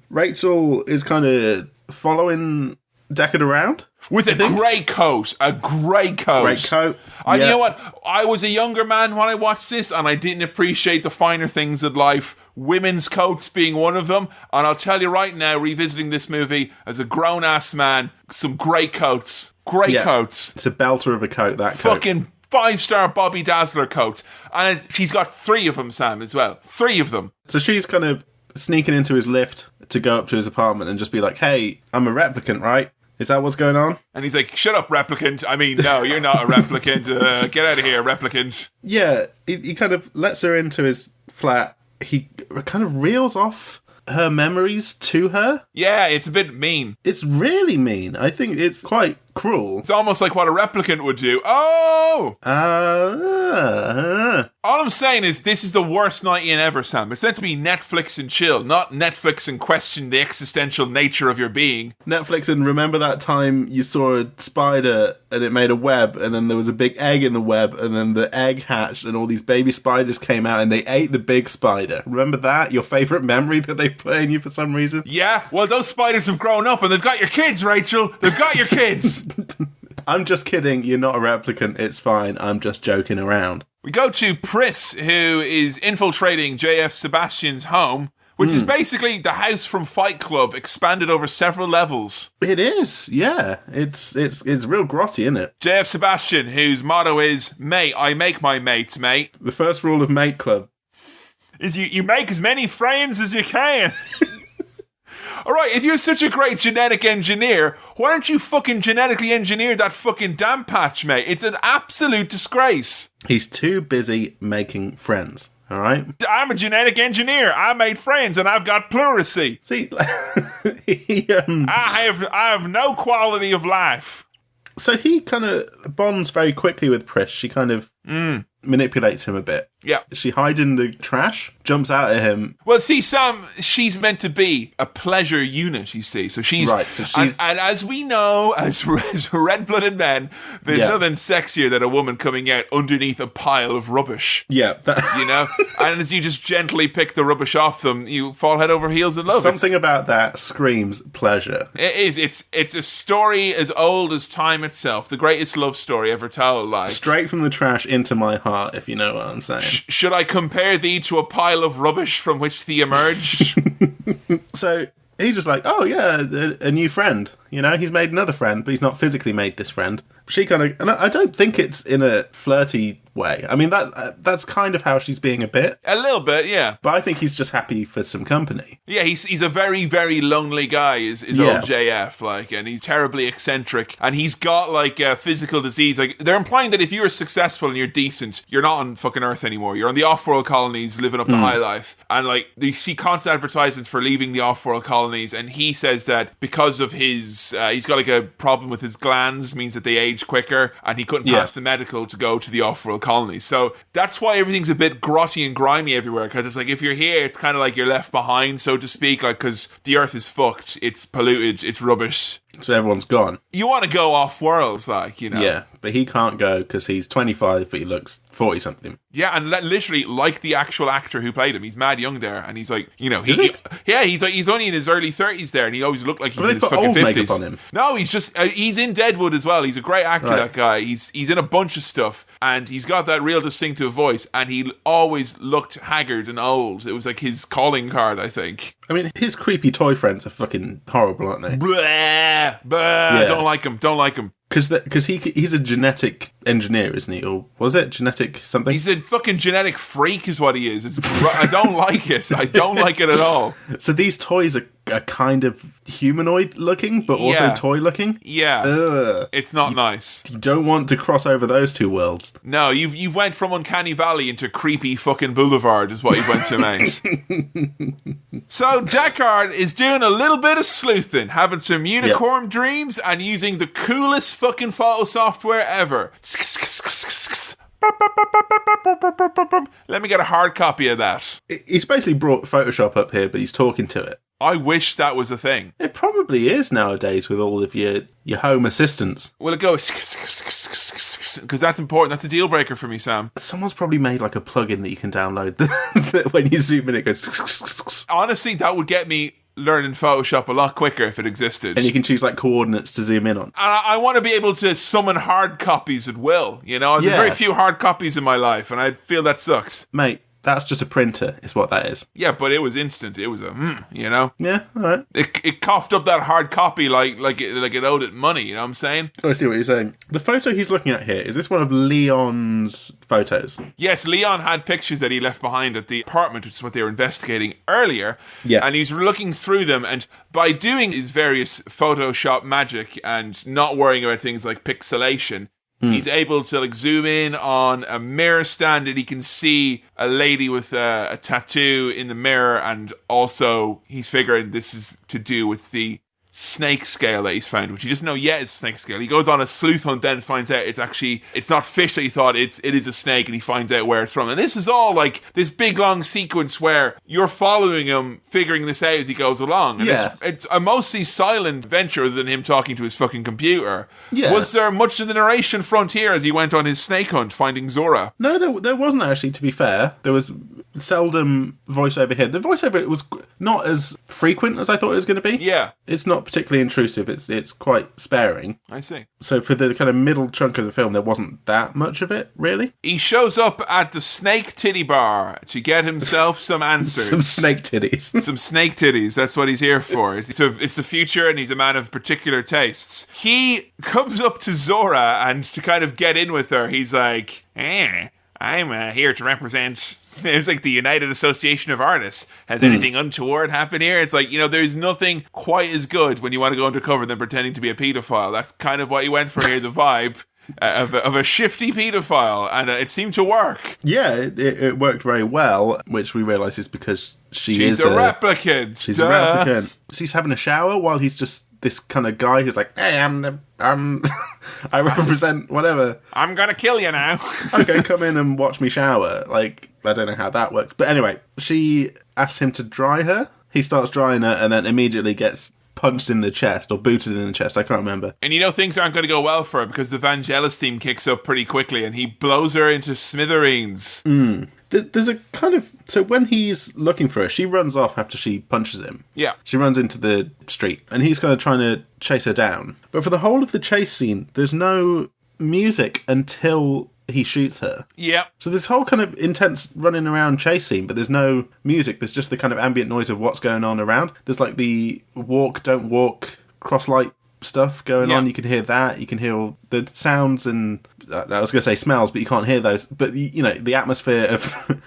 Rachel is kind of following Deckard around. With a grey coat. A grey coat. Great coat. And you know what? I was a younger man when I watched this, and I didn't appreciate the finer things in life. Women's coats being one of them. And I'll tell you right now, revisiting this movie as a grown-ass man, some grey coats. Grey coats. It's a belter of a coat, that coat. Fucking 5-star Bobby Dazzler coats. And she's got 3 of them, Sam, as well. 3 of them. So she's kind of sneaking into his lift to go up to his apartment and just be like, hey, I'm a replicant, right? Is that what's going on? And he's like, shut up, replicant. I mean, no, you're not a replicant. Get out of here, replicant. Yeah, he kind of lets her into his flat. He kind of reels off her memories to her. Yeah, it's a bit mean. It's really mean. I think it's quite cruel. It's almost like what a replicant would do. Oh! All I'm saying is this is the worst night in ever, Sam. It's meant to be Netflix and chill, not Netflix and question the existential nature of your being. Netflix and remember that time you saw a spider and it made a web and then there was a big egg in the web and then the egg hatched and all these baby spiders came out and they ate the big spider. Remember that? Your favourite memory that they put in you for some reason? Yeah, well those spiders have grown up and they've got your kids, Rachel. They've got your kids. I'm just kidding. You're not a replicant. It's fine. I'm just joking around. We go to Pris, who is infiltrating J.F. Sebastian's home, which is basically the house from Fight Club expanded over several levels. It is, yeah. It's real grotty, isn't it? J.F. Sebastian, whose motto is, mate, I make my mates, mate. The first rule of Mate Club is you make as many friends as you can. All right, if you're such a great genetic engineer, why don't you fucking genetically engineer that fucking damn patch, mate? It's an absolute disgrace. He's too busy making friends, all right? I'm a genetic engineer. I made friends and I've got pleurisy. See, I have no quality of life. So he kind of bonds very quickly with Pris. She kind of manipulates him a bit. Yeah. She hides in the trash, jumps out at him. Well, see, Sam, she's meant to be a pleasure unit, you see. So she's... Right, so she's... And as we know, as red-blooded men, there's nothing sexier than a woman coming out underneath a pile of rubbish. Yeah. You know? And as you just gently pick the rubbish off them, you fall head over heels in love. Something about that screams pleasure. It is. It's a story as old as time itself. The greatest love story ever told. Like straight from the trash into my heart, if you know what I'm saying. Should I compare thee to a pile of rubbish from which thee emerged? So He's just like, oh yeah, a new friend. You know, he's made another friend, but he's not physically made this friend. She kind of, and I don't think it's in a flirty way. I mean, that's kind of how she's being a bit. A little bit, yeah. But I think he's just happy for some company. Yeah, he's a very, very lonely guy, is old JF, like, and he's terribly eccentric, and he's got, like, physical disease. Like, they're implying that if you're successful and you're decent, you're not on fucking Earth anymore. You're on the off-world colonies, living up the high life. And, like, you see constant advertisements for leaving the off-world colonies, and he says that because of his, he's got, like, a problem with his glands, means that they age quicker, and he couldn't pass the medical to go to the off-world colonies. So that's why everything's a bit grotty and grimy everywhere, because it's like, if you're here, it's kind of like you're left behind, so to speak, like, because the Earth is fucked, it's polluted, it's rubbish. So everyone's gone. You want to go off-world, like, you know. Yeah, but he can't go because he's 25, but he looks 40-something. Yeah, and literally, like the actual actor who played him, he's mad young there, and he's like, you know, he's only in his early 30s there, and he always looked like he's in his fucking 50s. Makeup on him? No, he's just, he's in Deadwood as well. He's a great actor, that guy. He's in a bunch of stuff, and he's got that real distinctive voice, and he always looked haggard and old. It was like his calling card, I think. I mean, his creepy toy friends are fucking horrible, aren't they? Blah, blah, don't like him. Because he's a genetic engineer, isn't he? Or was it genetic something? He's a fucking genetic freak is what he is. I don't like it. I don't like it at all. So these toys are kind of humanoid looking, but also toy looking? Yeah. Ugh. It's not nice. You don't want to cross over those two worlds. No, you've went from Uncanny Valley into creepy fucking Boulevard is what you went to, mate. So Deckard is doing a little bit of sleuthing, having some unicorn dreams and using the coolest fucking photo software ever. Let me get a hard copy of that. He's basically brought Photoshop up here, but he's talking to it. I wish that was a thing. It probably is nowadays with all of your home assistants. Will it go? Because that's important. That's a deal breaker for me, Sam. Someone's probably made like a plugin that you can download that when you zoom in it goes. Honestly, that would get me learning Photoshop a lot quicker if it existed. And you can choose like coordinates to zoom in on. And I want to be able to summon hard copies at will, you know? There's very few hard copies in my life, and I feel that sucks. Mate, that's just a printer, is what that is. Yeah, but it was instant. It was you know? Yeah, all right. It coughed up that hard copy like it owed it money, you know what I'm saying? I see what you're saying. The photo he's looking at here, is this one of Leon's photos? Yes, Leon had pictures that he left behind at the apartment, which is what they were investigating earlier. Yeah. And he's looking through them, and by doing his various Photoshop magic and not worrying about things like pixelation, he's able to like zoom in on a mirror stand and he can see a lady with a tattoo in the mirror, and also he's figuring this is to do with the snake scale that he's found, which he doesn't know yet is snake scale. He goes on a sleuth hunt, then finds out it's not fish that he thought it is a snake, and he finds out where it's from. And this is all like this big long sequence where you're following him, figuring this out as he goes along. And it's a mostly silent venture other than him talking to his fucking computer. Yeah. Was there much of the narration frontier as he went on his snake hunt, finding Zora? No, there wasn't actually, to be fair. There was seldom voiceover here. The voiceover was not as frequent as I thought it was going to be. Yeah. It's not particularly intrusive. It's quite sparing. I see. So for the kind of middle chunk of the film, there wasn't that much of it, really. He shows up at the Snake Titty Bar to get himself some answers. Some snake titties. Some snake titties. That's what he's here for. It's the future, and he's a man of particular tastes. He comes up to Zora, and to kind of get in with her, he's like, I'm here to represent... It's like the United Association of Artists. Has anything untoward happened here? It's like, you know, there's nothing quite as good when you want to go undercover than pretending to be a pedophile. That's kind of what you went for here, the vibe of a shifty pedophile, and it seemed to work. Yeah, it worked very well, which we realise is because she's a replicant. She's a replicant. She's having a shower while he's just this kind of guy who's like, hey, I represent whatever. I'm gonna kill you now. Okay, come in and watch me shower. Like, I don't know how that works. But anyway, she asks him to dry her. He starts drying her and then immediately gets punched in the chest or booted in the chest. I can't remember. And you know things aren't going to go well for her because the Vangelis theme kicks up pretty quickly and he blows her into smithereens. There's a kind of... So when he's looking for her, she runs off after she punches him. Yeah. She runs into the street and he's kind of trying to chase her down. But for the whole of the chase scene, there's no music until he shoots her. Yeah. So this whole kind of intense running around chase scene, but there's no music. There's just the kind of ambient noise of what's going on around. There's like the walk, don't walk, cross-light stuff going on. You can hear that. You can hear all the sounds and I was going to say smells, but you can't hear those. But you know, the atmosphere of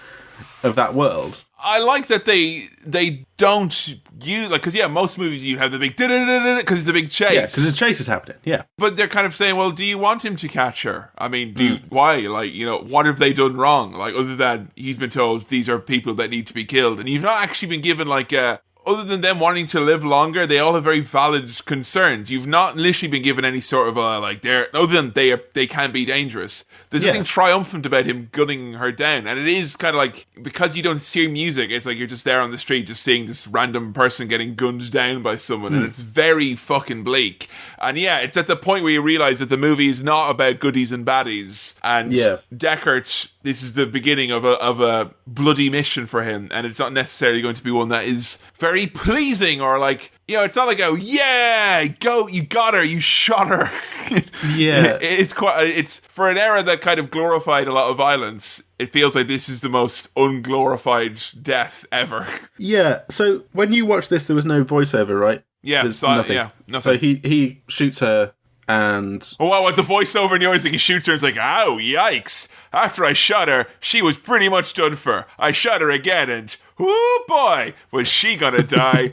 of that world. I like that they don't use, like, because most movies you have the big because it's a big chase. Yeah, because the chase is happening. Yeah, but they're kind of saying, well, do you want him to catch her? I mean, why? Like, what have they done wrong? Like, other than he's been told these are people that need to be killed, and you've not actually been given like a. Other than them wanting to live longer, they all have very valid concerns. You've not literally been given any sort of other than they can be dangerous. There's nothing triumphant about him gunning her down, and it is kind of like, because you don't hear music, it's like you're just there on the street just seeing this random person getting gunned down by someone, and it's very fucking bleak. And it's at the point where you realise that the movie is not about goodies and baddies, and Deckard, this is the beginning of a bloody mission for him, and it's not necessarily going to be one that is very pleasing, or like, it's not like, oh yeah, go, you got her, you shot her. It's for an era that kind of glorified a lot of violence. It feels like this is the most unglorified death ever. Yeah. So when you watched this, there was no voiceover, right? Yeah. There's nothing. Nothing. So he shoots her. And what the voiceover, and you always think he shoots her, it's like, oh, yikes. After I shot her, she was pretty much done for. I shot her again, and, oh boy, was she gonna die.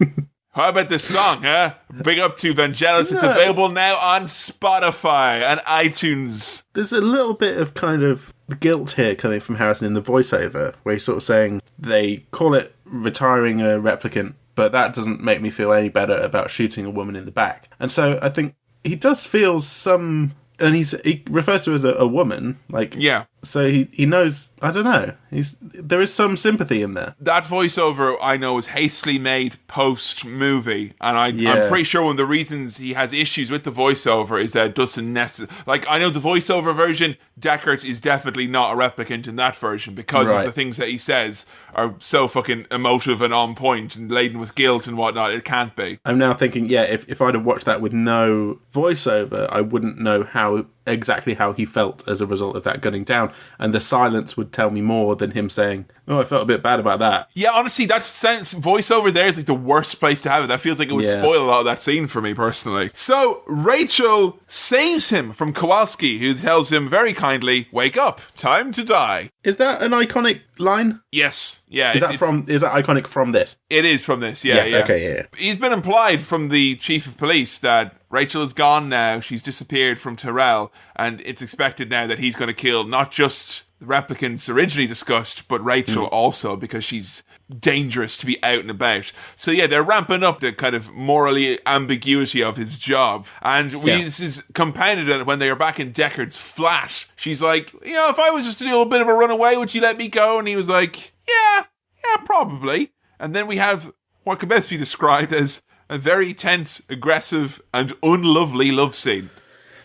How about this song, huh? Big up to Vangelis. It's available now on Spotify and iTunes. There's a little bit of kind of guilt here coming from Harrison in the voiceover, where he's sort of saying they call it retiring a replicant, but that doesn't make me feel any better about shooting a woman in the back. And so I think he does feel some, and he refers to her as a woman, like, so he knows, I don't know, there is some sympathy in there. That voiceover, I know, was hastily made post-movie, and I'm pretty sure one of the reasons he has issues with the voiceover is that it doesn't necessarily, like, I know the voiceover version, Deckard is definitely not a replicant in that version, because of the things that he says are so fucking emotive and on point and laden with guilt and whatnot. It can't be. I'm now thinking, if I'd have watched that with no voiceover, I wouldn't know exactly how he felt as a result of that gunning down, and the silence would tell me more than him saying, oh, I felt a bit bad about that. Yeah, honestly, that voiceover there is like the worst place to have it. That feels like it would spoil a lot of that scene for me personally. So Rachel saves him from Kowalski, who tells him very kindly, wake up, time to die. Is that an iconic line? Yes. Yeah. Is that iconic from this? It is from this, yeah. Okay, yeah. He's been implied from the chief of police that Rachel is gone now, she's disappeared from Tyrell, and it's expected now that he's going to kill not just the replicants originally discussed, but Rachel also, because she's dangerous to be out and about. So they're ramping up the kind of morally ambiguity of his job. And this is compounded when they are back in Deckard's flat. She's like, if I was just a little bit of a runaway, would you let me go? And he was like, yeah, probably. And then we have what could best be described as a very tense, aggressive, and unlovely love scene.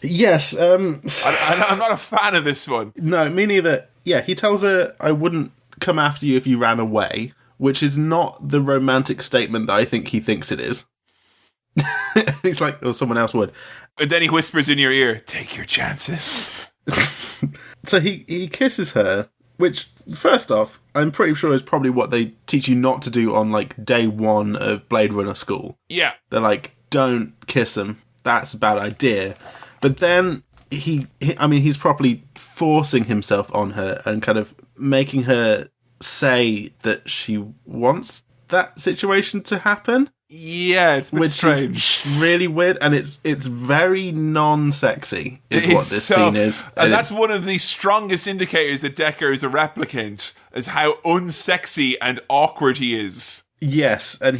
Yes. I'm not a fan of this one. No, me neither. Yeah, he tells her, I wouldn't come after you if you ran away, which is not the romantic statement that I think he thinks it is. He's like, oh, someone else would. And then he whispers in your ear, take your chances. So he kisses her, which, first off, I'm pretty sure is probably what they teach you not to do on, like, day one of Blade Runner school. Yeah. They're like, don't kiss him. That's a bad idea. But then he's properly forcing himself on her and kind of making her say that she wants that situation to happen. Yeah, it's a bit strange. Is really weird, and it's very non-sexy, is what this scene is. And that's one of the strongest indicators that Deckard is a replicant, is how unsexy and awkward he is. Yes, and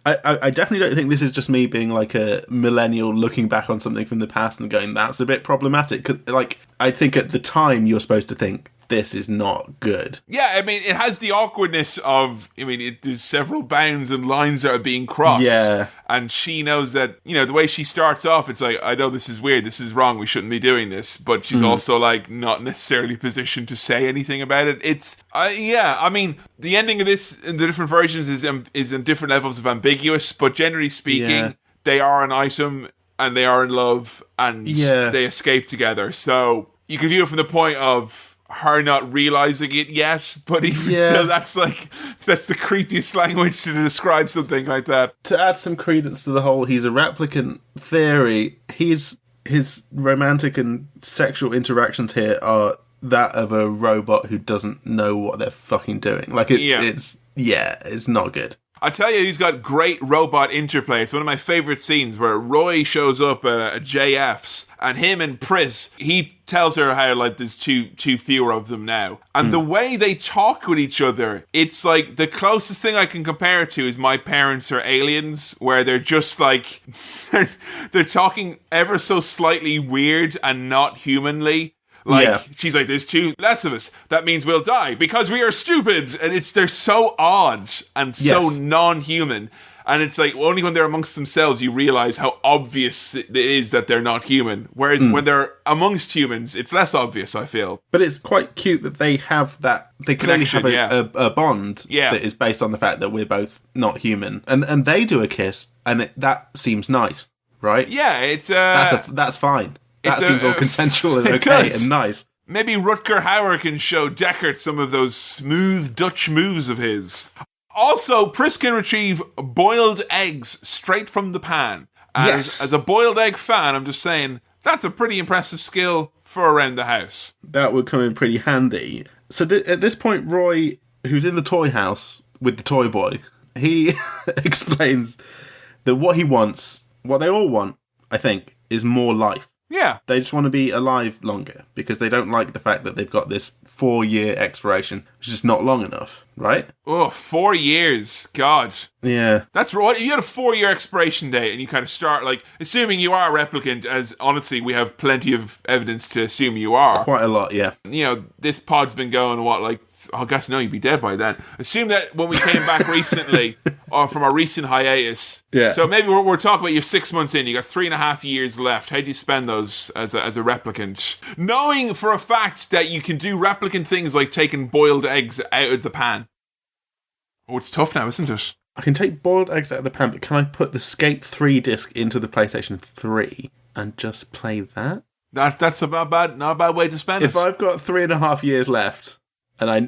I definitely don't think this is just me being like a millennial looking back on something from the past and going, that's a bit problematic. 'Cause, like, I think at the time you're supposed to think, this is not good. Yeah, I mean, it has the awkwardness of, there's several bounds and lines that are being crossed. Yeah. And she knows that, the way she starts off, it's like, I know this is weird, this is wrong, we shouldn't be doing this. But she's also, like, not necessarily positioned to say anything about it. It's, the ending of this in the different versions is in different levels of ambiguous, but generally speaking, they are an item and they are in love and they escape together. So you can view it from the point of her not realizing it yet, but even still, that's the creepiest language to describe something like that. To add some credence to the whole he's a replicant theory, his romantic and sexual interactions here are that of a robot who doesn't know what they're fucking doing. Like, it's not good. I'll tell you who's got great robot interplay. It's one of my favourite scenes where Roy shows up at JF's and him and Pris, he tells her how, like, there's too fewer of them now. And the way they talk with each other, it's like the closest thing I can compare it to is My Parents Are Aliens, where they're just like, they're talking ever so slightly weird and not humanly. Like, she's like, there's two less of us. That means we'll die because we are stupid. And they're so odd and so non-human. And it's like, only when they're amongst themselves, you realize how obvious it is that they're not human. Whereas when they're amongst humans, it's less obvious, I feel. But it's quite cute that they have that, they clearly have a bond that is based on the fact that we're both not human. And they do a kiss, and that seems nice, right? Yeah, it's... that's fine. That seems all consensual and okay and nice. Maybe Rutger Hauer can show Deckard some of those smooth Dutch moves of his. Also, Pris can retrieve boiled eggs straight from the pan. As a boiled egg fan, I'm just saying, that's a pretty impressive skill for around the house. That would come in pretty handy. So at this point, Roy, who's in the toy house with the toy boy, he explains that what he wants, what they all want, I think, is more life. Yeah. They just want to be alive longer because they don't like the fact that they've got this 4-year expiration, which is just not long enough, right? Oh, 4 years. God. Yeah. That's right. You had a 4-year expiration date and you kind of start, like, assuming you are a replicant, as honestly, we have plenty of evidence to assume you are. Quite a lot, yeah. You know, this pod's been going, I guess no, you'd be dead by then. Assume that when we came back recently, or from our recent hiatus. Yeah. So maybe we're talking about you're 6 months in, you got 3.5 years left. How do you spend those as a replicant? Knowing for a fact that you can do replicant things like taking boiled eggs out of the pan. Oh, it's tough now, isn't it? I can take boiled eggs out of the pan, but can I put the Skate 3 disc into the PlayStation 3 and just play that? That's not a bad way to spend it. If I've got 3.5 years left, and I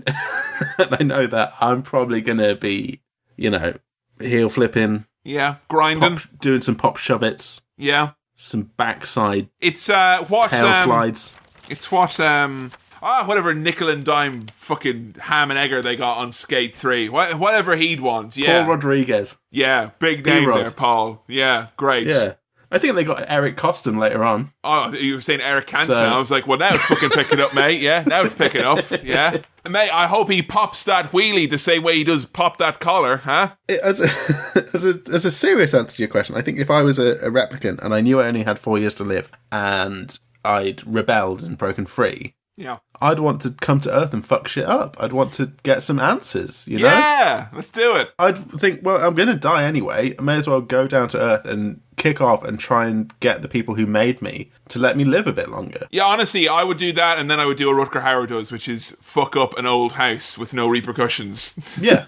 know that I'm probably going to be, heel flipping. Yeah, grinding. Doing some pop shove-its. Yeah. Some backside It's tail slides. It's whatever nickel and dime fucking ham and egger they got on Skate 3. Whatever he'd want, yeah. Paul Rodriguez. Yeah, big name P-Rod. there, Paul. Yeah, great. Yeah. I think they got Eric Costin later on. Oh, you were saying Eric Cantona. I was like, well, now it's fucking picking up, mate. Yeah, now it's picking up. Yeah. Mate, I hope he pops that wheelie the same way he does pop that collar, huh? As a serious answer to your question, I think if I was a replicant and I knew I only had 4 years to live and I'd rebelled and broken free, yeah, I'd want to come to Earth and fuck shit up. I'd want to get some answers, you know? Yeah, let's do it. I'd think, well, I'm going to die anyway. I may as well go down to Earth and kick off and try and get the people who made me to let me live a bit longer. Yeah, honestly, I would do that, and then I would do what Rutger Hauer does, which is fuck up an old house with no repercussions. Yeah.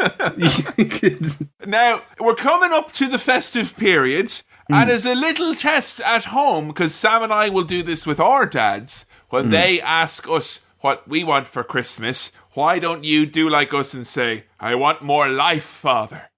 Now, we're coming up to the festive period, and as a little test at home, because Sam and I will do this with our dads, when they ask us what we want for Christmas, why don't you do like us and say, I want more life, Father?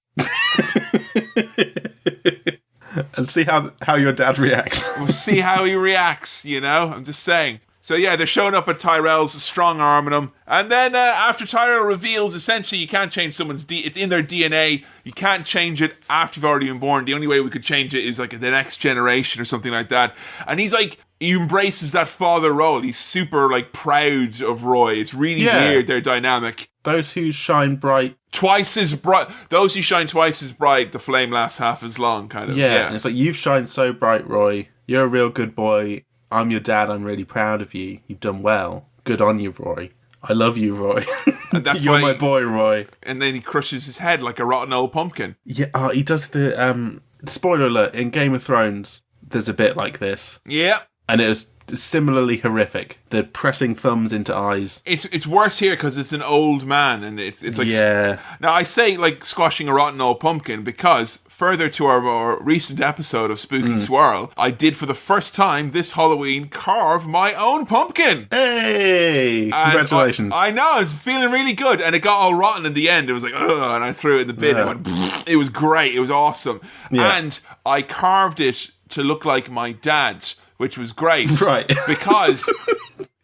And see how your dad reacts. We'll see how he reacts, I'm just saying. So yeah, they're showing up at Tyrell's, strong-arming him. And then after Tyrell reveals, essentially, you can't change someone's it's in their DNA. You can't change it after you've already been born. The only way we could change it is like the next generation or something like that. And he's like, he embraces that father role. He's super proud of Roy. It's really weird, their dynamic. Those who shine bright. Twice as bright. Those who shine twice as bright, the flame lasts half as long, kind of. Yeah. And it's like, you've shined so bright, Roy. You're a real good boy. I'm your dad. I'm really proud of you. You've done well. Good on you, Roy. I love you, Roy. And that's You're my boy, Roy. And then he crushes his head like a rotten old pumpkin. Yeah, he does the... spoiler alert, in Game of Thrones, there's a bit like this. Yeah. And it was similarly horrific. The pressing thumbs into eyes. It's worse here because it's an old man, and it's like Yeah. Now I say like squashing a rotten old pumpkin because further to our more recent episode of Spooky Swirl, I did for the first time this Halloween carve my own pumpkin. Hey! Congratulations. I know, it's feeling really good, and it got all rotten in the end. It was like, ugh, and I threw it in the bin and went, pfft. It was great. It was awesome. Yeah. And I carved it to look like my dad, which was great. Right. Because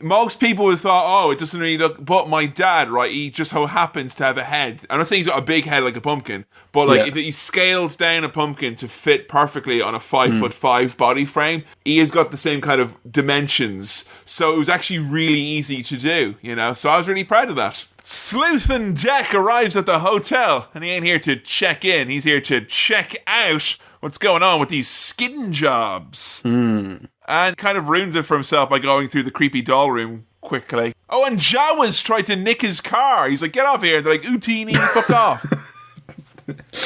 most people would have thought, oh, it doesn't really look... But my dad, right, he just so happens to have a head. I'm not saying he's got a big head like a pumpkin, but like if he scaled down a pumpkin to fit perfectly on a 5'5" body frame, he has got the same kind of dimensions. So it was actually really easy to do, you know? So I was really proud of that. Sleuthin' Jack arrives at the hotel, and he ain't here to check in. He's here to check out what's going on with these skin jobs. And kind of ruins it for himself by going through the creepy doll room quickly. Oh, and Jawas tried to nick his car. He's like, get off here. They're like, Utini, fuck off.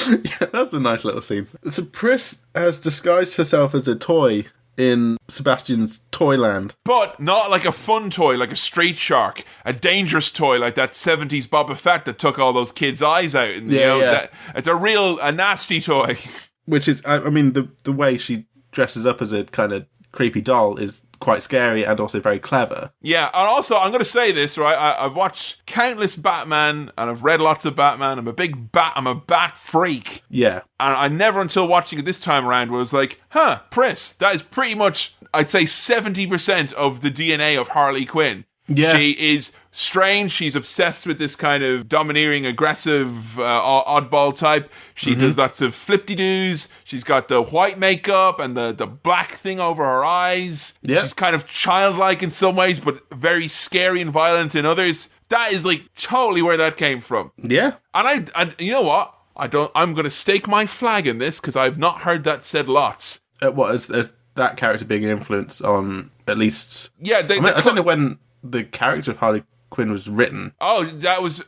Yeah, that's a nice little scene. So Pris has disguised herself as a toy in Sebastian's Toyland. But not like a fun toy, like a street shark. A dangerous toy like that 70s Boba Fett that took all those kids' eyes out. And, it's a nasty toy. Which is, I mean, the way she dresses up as a kind of creepy doll is quite scary and also very clever. Yeah, and also, I'm going to say this, right? I've watched countless Batman, and I've read lots of Batman. I'm a bat freak. Yeah. And I never, until watching it this time around, was like, Pris, that is pretty much, I'd say 70% of the DNA of Harley Quinn. Yeah. She is strange. She's obsessed with this kind of domineering, aggressive, oddball type. She does lots of flip-de-doos. She's got the white makeup and the black thing over her eyes. Yeah. She's kind of childlike in some ways, but very scary and violent in others. That is like totally where that came from. Yeah. And I you know what? I'm going to stake my flag in this because I've not heard that said lots. What is that character being an influence on at least? Yeah, I don't know when the character of Harley Quinn was written. Oh, that was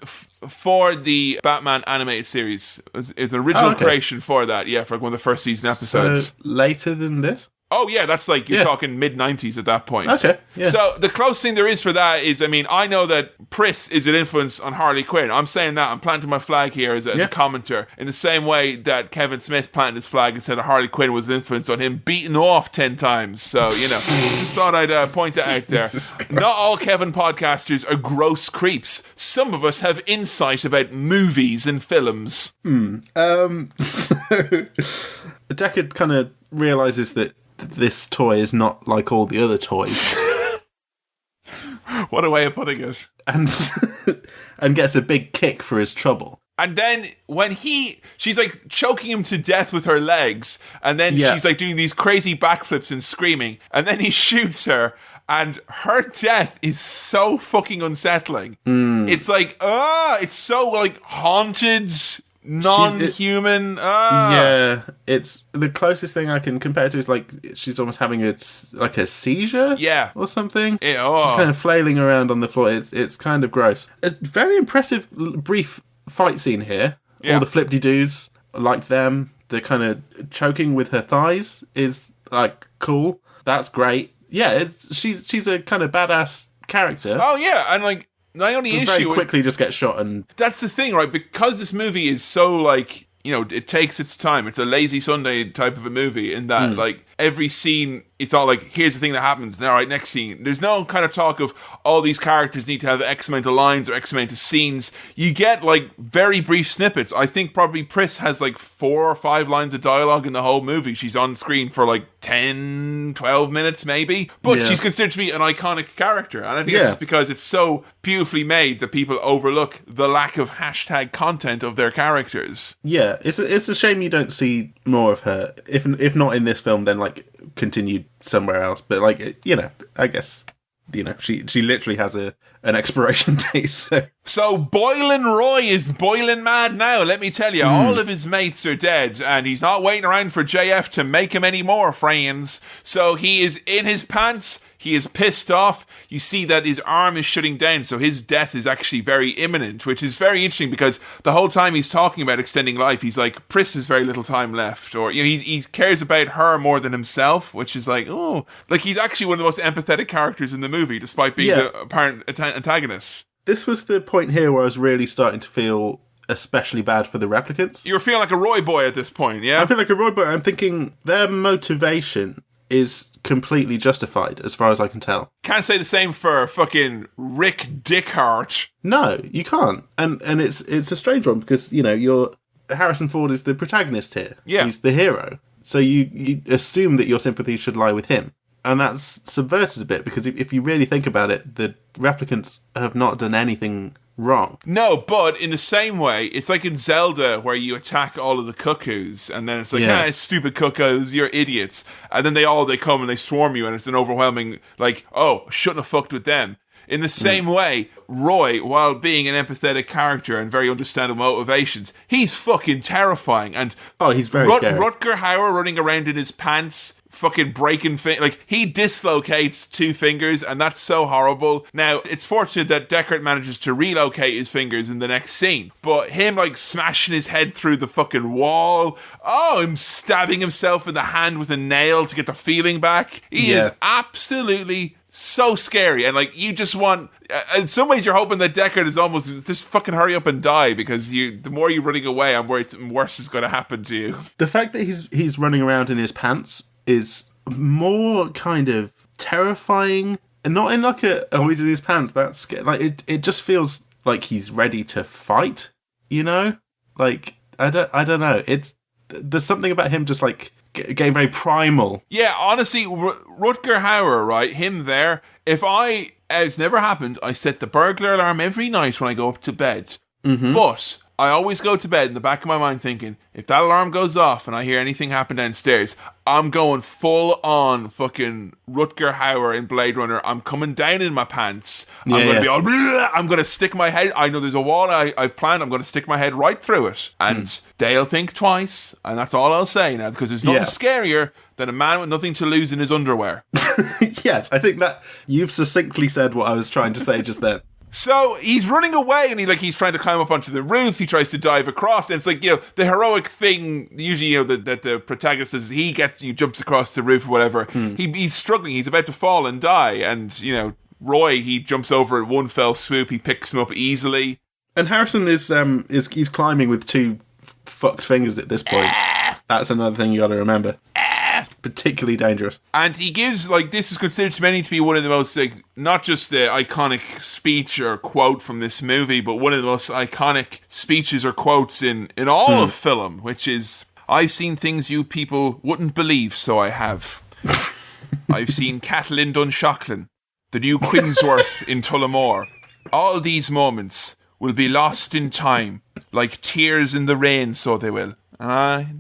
for the Batman animated series. It was an original creation for that, for one of the first season episodes. So later than this? Oh, yeah, that's like, you're talking mid-90s at that point. Okay, yeah. So the closest thing there is for that is, I mean, I know that Pris is an influence on Harley Quinn. I'm saying that. I'm planting my flag here as a commenter. In the same way that Kevin Smith planted his flag and said that Harley Quinn was an influence on him beating off 10 times. So, just thought I'd point that out there. Not all Kevin podcasters are gross creeps. Some of us have insight about movies and films. So Deckard kind of realises that this toy is not like all the other toys. What a way of putting it. And gets a big kick for his trouble. And then when she's like choking him to death with her legs, and then she's like doing these crazy backflips and screaming, and then he shoots her, and her death is so fucking unsettling. It's like, it's so like haunted, non-human. Yeah, it's the closest thing I can compare it to is like she's almost having a seizure, or something. She's kind of flailing around on the floor. It's kind of gross. A very impressive brief fight scene here. All the flip-de-doos, like them. The kind of choking with her thighs is like cool. That's great. Yeah, she's a kind of badass character. Oh yeah, and like. My only issue very quickly just gets shot, and that's the thing, right? Because this movie is so like, it takes its time. It's a lazy Sunday type of a movie in that like every scene, it's all like, here's the thing that happens. Now, right, next scene. There's no kind of talk of all these characters need to have X amount of lines or X amount of scenes. You get like very brief snippets. I think probably Pris has like 4 or 5 lines of dialogue in the whole movie. She's on screen for like 10, 12 minutes maybe. But she's considered to be an iconic character. And I think it's because it's so beautifully made that people overlook the lack of hashtag content of their characters. Yeah, it's a shame you don't see more of her. If not in this film, then like continued somewhere else. But like, I guess, she literally has an expiration date. So Boylan Roy is boiling mad now, let me tell you. All of his mates are dead, and he's not waiting around for JF to make him any more friends. So he is in his pants. he is pissed off. You see that his arm is shutting down, so his death is actually very imminent, which is very interesting because the whole time he's talking about extending life, he's like, Pris has very little time left, or he cares about her more than himself, which is like, oh, like he's actually one of the most empathetic characters in the movie, despite being the apparent antagonist. This was the point here where I was really starting to feel especially bad for the replicants. You're feeling like a Roy boy at this point, yeah? I feel like a Roy boy. I'm thinking their motivation is completely justified, as far as I can tell. Can't say the same for fucking Rick Dickhart. No, you can't. And it's a strange one because, Harrison Ford is the protagonist here. Yeah. He's the hero. So you assume that your sympathy should lie with him. And that's subverted a bit because if you really think about it, the replicants have not done anything wrong. No, but in the same way, it's like in Zelda where you attack all of the cuckoos and then it's like, stupid cuckoos, you're idiots. And then they come and they swarm you and it's an overwhelming, like, oh, shouldn't have fucked with them. In the same way, Roy, while being an empathetic character and very understandable motivations, he's fucking terrifying. And he's very scary. Rutger Hauer running around in his pants, fucking breaking like he dislocates 2 fingers, and that's so horrible. Now it's fortunate that Deckard manages to relocate his fingers in the next scene, but him like smashing his head through the fucking wall, him stabbing himself in the hand with a nail to get the feeling back, he is absolutely so scary. And like you just want, in some ways you're hoping that Deckard is almost just fucking hurry up and die, because the more you're running away, I'm worried something worse is going to happen to you. The fact that he's running around in his pants is more kind of terrifying, and not in like he's in his pants, that's scary. Like it just feels like he's ready to fight, like I don't know, there's something about him just like getting very primal. Yeah, honestly, Rutger Hauer, right, him there, it's never happened, I set the burglar alarm every night when I go up to bed, but I always go to bed in the back of my mind thinking, if that alarm goes off and I hear anything happen downstairs, I'm going full on fucking Rutger Hauer in Blade Runner. I'm coming down in my pants. I'm going to be all, I'm going to stick my head. I know there's a wall I've planned. I'm going to stick my head right through it. And they'll think twice. And that's all I'll say now, because there's nothing scarier than a man with nothing to lose in his underwear. Yes, I think that you've succinctly said what I was trying to say just then. So he's running away, and he's trying to climb up onto the roof. He tries to dive across, and it's like, the heroic thing usually, that the protagonist does, he jumps across the roof or whatever. He's struggling. He's about to fall and die, and Roy, he jumps over in one fell swoop. He picks him up easily. And Harrison is he's climbing with 2 fucked fingers at this point. That's another thing you got to remember. Particularly dangerous. And he gives, this is considered to many to be one of the most, not just the iconic speech or quote from this movie, but one of the most iconic speeches or quotes in all of film, which is, I've seen things you people wouldn't believe, so I have. I've seen cattle in Dunshaughlin, the new Quinsworth in Tullamore. All these moments will be lost in time, like tears in the rain, so they will.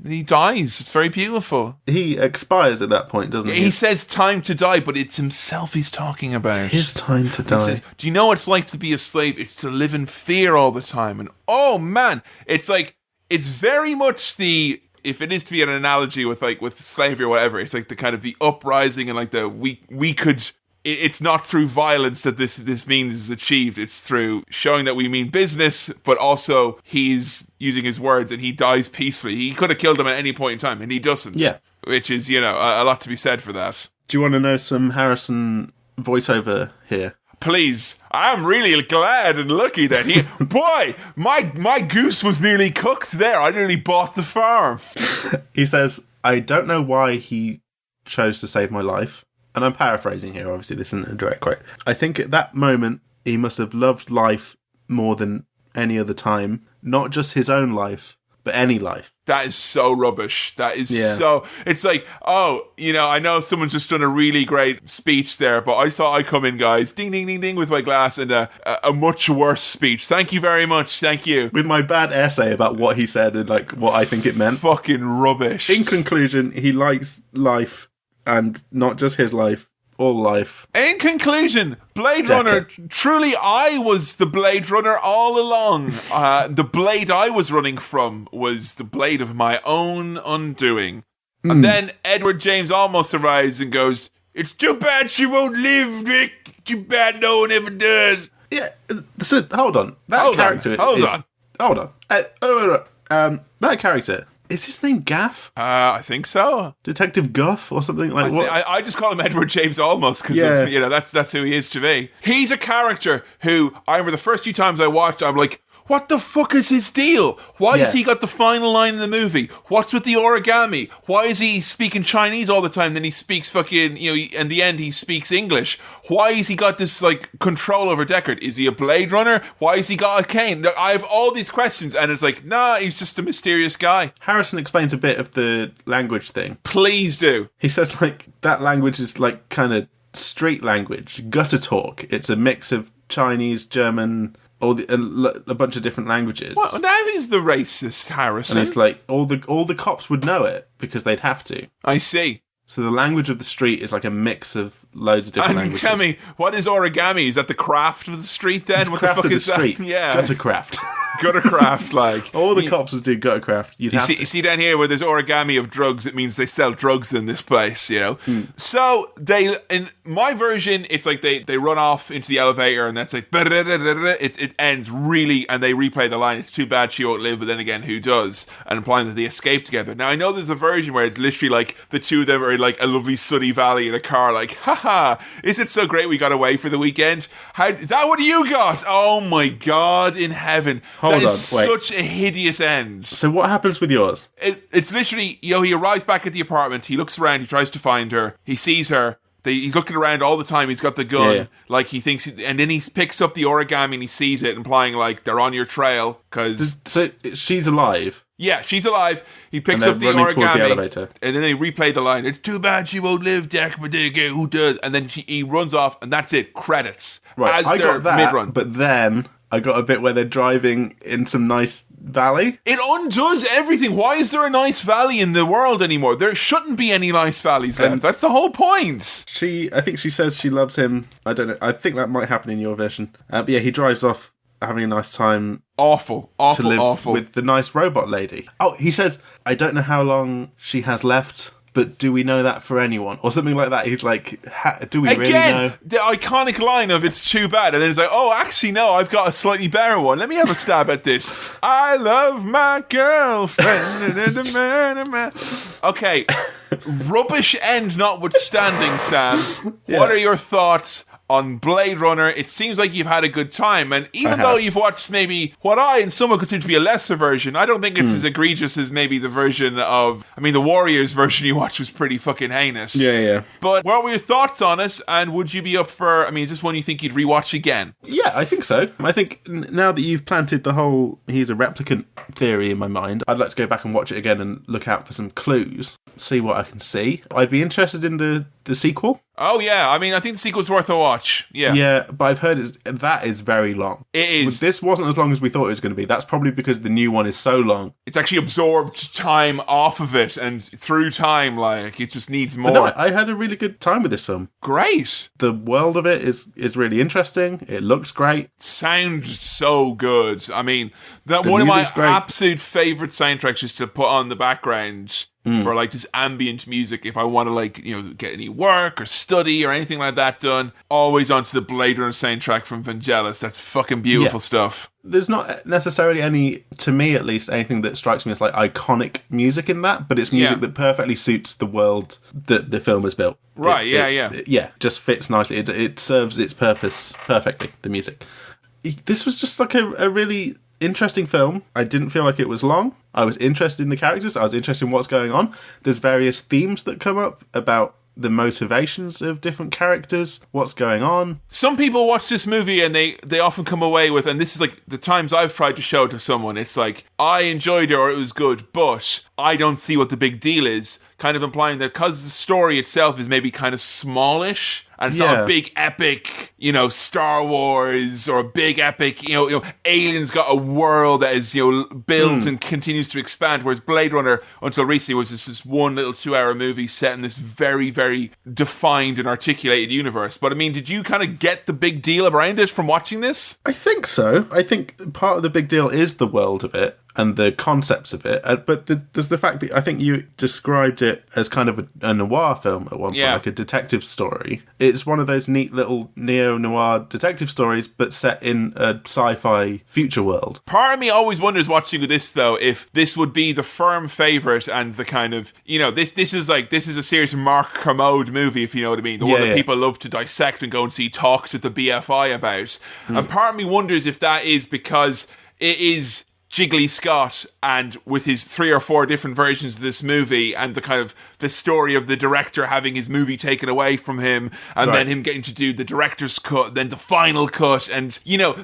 He dies. It's very beautiful. He expires at that point, doesn't he? He says time to die, but it's himself he's talking about. It's his time to die. He says, do you know what it's like to be a slave? It's to live in fear all the time. And oh man, it's very much if it is to be an analogy with slavery or whatever, it's like the kind of the uprising and like the we could. It's not through violence that this means is achieved. It's through showing that we mean business, but also he's using his words and he dies peacefully. He could have killed him at any point in time, and he doesn't. Yeah. Which is, a lot to be said for that. Do you want to know some Harrison voiceover here? Please. I'm really glad and lucky that boy, my goose was nearly cooked there. I nearly bought the farm. He says, I don't know why he chose to save my life. And I'm paraphrasing here, obviously, this isn't a direct quote. I think at that moment, he must have loved life more than any other time. Not just his own life, but any life. That is so rubbish. That is so... It's like, I know someone's just done a really great speech there, but I thought I'd come in, guys, ding, ding, ding, ding, with my glass, and a much worse speech. Thank you very much. Thank you. With my bad essay about what he said and, what I think it meant. Fucking rubbish. In conclusion, he likes life. And not just his life, all life. In conclusion, Blade Runner, truly I was the Blade Runner all along. The blade I was running from was the blade of my own undoing. And then Edward James almost arrives and goes, It's too bad she won't live, Rick. Too bad no one ever does. Yeah, so, hold on. That Hold character on. Hold on. That character, is his name Gaff? I think so. Detective Guff or something like what? I just call him Edward James Olmos because that's who he is to me. He's a character who I remember the first few times I watched, I'm like, what the fuck is his deal? Why has he got the final line in the movie? What's with the origami? Why is he speaking Chinese all the time? Then he speaks fucking, in the end he speaks English. Why has he got this, like, control over Deckard? Is he a Blade Runner? Why has he got a cane? I have all these questions, and it's like, nah, he's just a mysterious guy. Harrison explains a bit of the language thing. Please do. He says, like, that language is, like, kind of street language, gutter talk. It's a mix of Chinese, German... a bunch of different languages. Well, now he's the racist, Harrison. And it's like all the cops would know it because they'd have to. I see. So the language of the street is like a mix of loads of different languages. Tell me, what is origami? Is that the craft of the street then? It's what craft the fuck of the is street. that? Yeah. Gutter craft. Gutter craft, like. All the cops would do gutter craft. You see down here where there's origami of drugs, it means they sell drugs in this place, So in my version, it's like they run off into the elevator and that's like, it ends really, and they replay the line, it's too bad she won't live, but then again, who does? And implying that they escape together. Now, I know there's a version where it's literally like the two of them are in like a lovely sunny valley in a car, like, haha, is it so great we got away for the weekend? Is that what you got? Oh my God in heaven. That is such a hideous end. So what happens with yours? It's literally, he arrives back at the apartment, he looks around, he tries to find her, he sees her, he's looking around all the time, he's got the gun, like he thinks, and then he picks up the origami and he sees it, implying like they're on your trail, because... So she's alive? Yeah, she's alive. He picks up the origami, the elevator. And then they replay the line, it's too bad she won't live, Deck, but who does? And then he runs off, and that's it, credits. Right, I got that, mid-run. But then... I got a bit where they're driving in some nice valley. It undoes everything. Why is there a nice valley in the world anymore? There shouldn't be any nice valleys left. That's the whole point. I think she says she loves him. I don't know. I think that might happen in your version. But yeah, he drives off having a nice time. Awful With the nice robot lady. Oh, he says, I don't know how long she has left, but do we know that for anyone? Or something like that. He's like, do we really know? The iconic line of it's too bad. And then he's like, oh, actually, no, I've got a slightly better one. Let me have a stab at this. I love my girlfriend. Okay, rubbish end notwithstanding, Sam. What are your thoughts on Blade Runner? It seems like you've had a good time, and even though you've watched maybe what I and someone consider to be a lesser version, I don't think it's as egregious as maybe the version of, the Warriors version you watched was pretty fucking heinous. Yeah. But what were your thoughts on it, and would you be up for, is this one you think you'd rewatch again? Yeah, I think so. I think now that you've planted the whole he's a replicant theory in my mind, I'd like to go back and watch it again and look out for some clues, see what I can see. I'd be interested in the sequel. Oh, yeah. I think the sequel's worth a watch. Yeah. Yeah, but I've heard that is very long. It is. This wasn't as long as we thought it was going to be. That's probably because the new one is so long. It's actually absorbed time off of it, and through time, like, it just needs more. But no, I had a really good time with this film. Great. The world of it is really interesting. It looks great. Sounds so good. One of my absolute favourite soundtracks is to put on the background for like this ambient music if I want to get any work or study or anything like that done. Always onto the Blade Runner soundtrack from Vangelis. That's fucking beautiful stuff. There's not necessarily any, to me at least, anything that strikes me as like iconic music in that, but it's music that perfectly suits the world that the film has built. Right, yeah. Just fits nicely. It serves its purpose perfectly, the music. This was just like a really interesting film. I didn't feel like it was long. I was interested in the characters. I was interested in what's going on. There's various themes that come up about the motivations of different characters, what's going on. Some people watch this movie and they often come away with, and this is like the times I've tried to show it to someone, it's like, I enjoyed it or it was good, but I don't see what the big deal is, kind of implying that because the story itself is maybe kind of smallish, and it's not a big epic, Star Wars or a big epic, Alien's got a world that is, built and continues to expand, whereas Blade Runner, until recently, was this one little 2-hour movie set in this very, very defined and articulated universe. But did you kind of get the big deal around it from watching this? I think so. I think part of the big deal is the world of it. and the concepts of it. But there's the fact that I think you described it as kind of a noir film at one point, like a detective story. It's one of those neat little neo-noir detective stories, but set in a sci-fi future world. Part of me always wonders watching this, though, if this would be the firm favourite and the kind of, this is a serious Mark Kermode movie, if you know what I mean. The one that people love to dissect and go and see talks at the BFI about. And part of me wonders if that is because it is Jiggly Scott, and with his 3 or 4 different versions of this movie, and the kind of the story of the director having his movie taken away from him, and then him getting to do the director's cut, then the final cut, and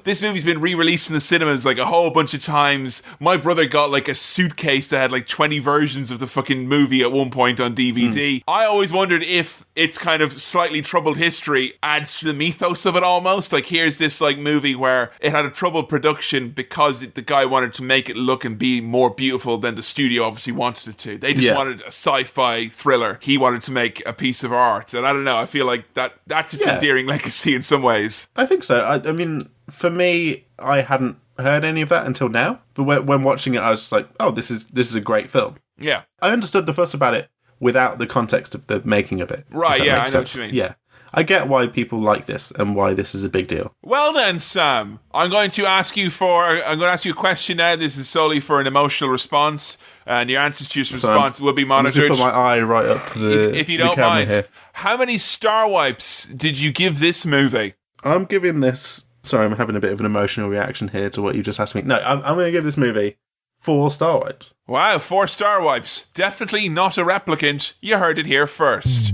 this movie's been re-released in the cinemas like a whole bunch of times. My brother got like a suitcase that had like 20 versions of the fucking movie at one point on DVD. I always wondered if its kind of slightly troubled history adds to the mythos of it almost. Like, here's this like movie where it had a troubled production because the guy wanted to make it look and be more beautiful than the studio obviously wanted it to. They just wanted a sci-fi thriller. He wanted to make a piece of art. And I don't know, I feel like that's its endearing legacy in some ways. I think so. I mean, for me, I hadn't heard any of that until now. But when watching it, I was just like, oh, this is a great film. Yeah. I understood the fuss about it without the context of the making of it. Right, yeah, I know what you mean. Yeah. I get why people like this and why this is a big deal. Well then, Sam, I'm going to ask you a question now. This is solely for an emotional response, and your answers to your response will be monitored. I'm just put my eye right up to the if you don't mind. Here. How many star wipes did you give this movie? I'm giving this... Sorry, I'm having a bit of an emotional reaction here to what you just asked me. No, I'm going to give this movie 4 star wipes. Wow, 4 star wipes. Definitely not a replicant. You heard it here first.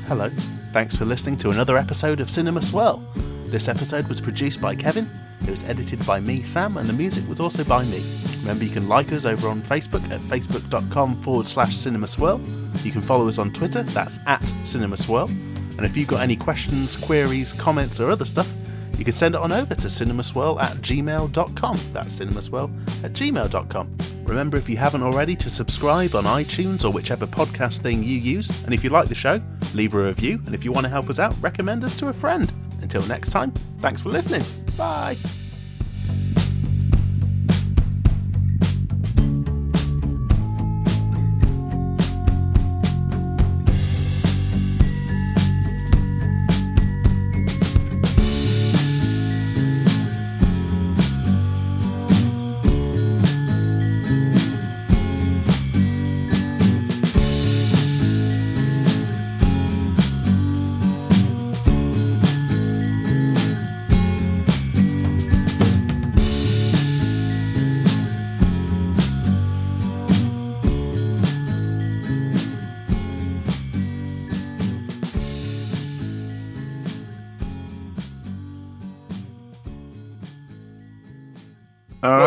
Hello. Thanks for listening to another episode of Cinema Swirl. This episode was produced by Kevin, it was edited by me, Sam, and the music was also by me. Remember, you can like us over on Facebook at facebook.com/Cinema Swirl. You can follow us on Twitter, that's @CinemaSwirl. And if you've got any questions, queries, comments, or other stuff, you can send it on over to cinemaswirl@gmail.com. That's cinemaswirl@gmail.com. Remember, if you haven't already, to subscribe on iTunes or whichever podcast thing you use. And if you like the show, leave a review. And if you want to help us out, recommend us to a friend. Until next time, thanks for listening. Bye.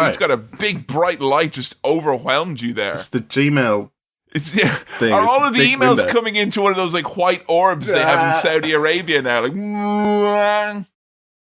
It's got a big bright light just overwhelmed you there. It's the Gmail thing. Are all of the emails window coming into one of those like white orbs they have in Saudi Arabia now? Like,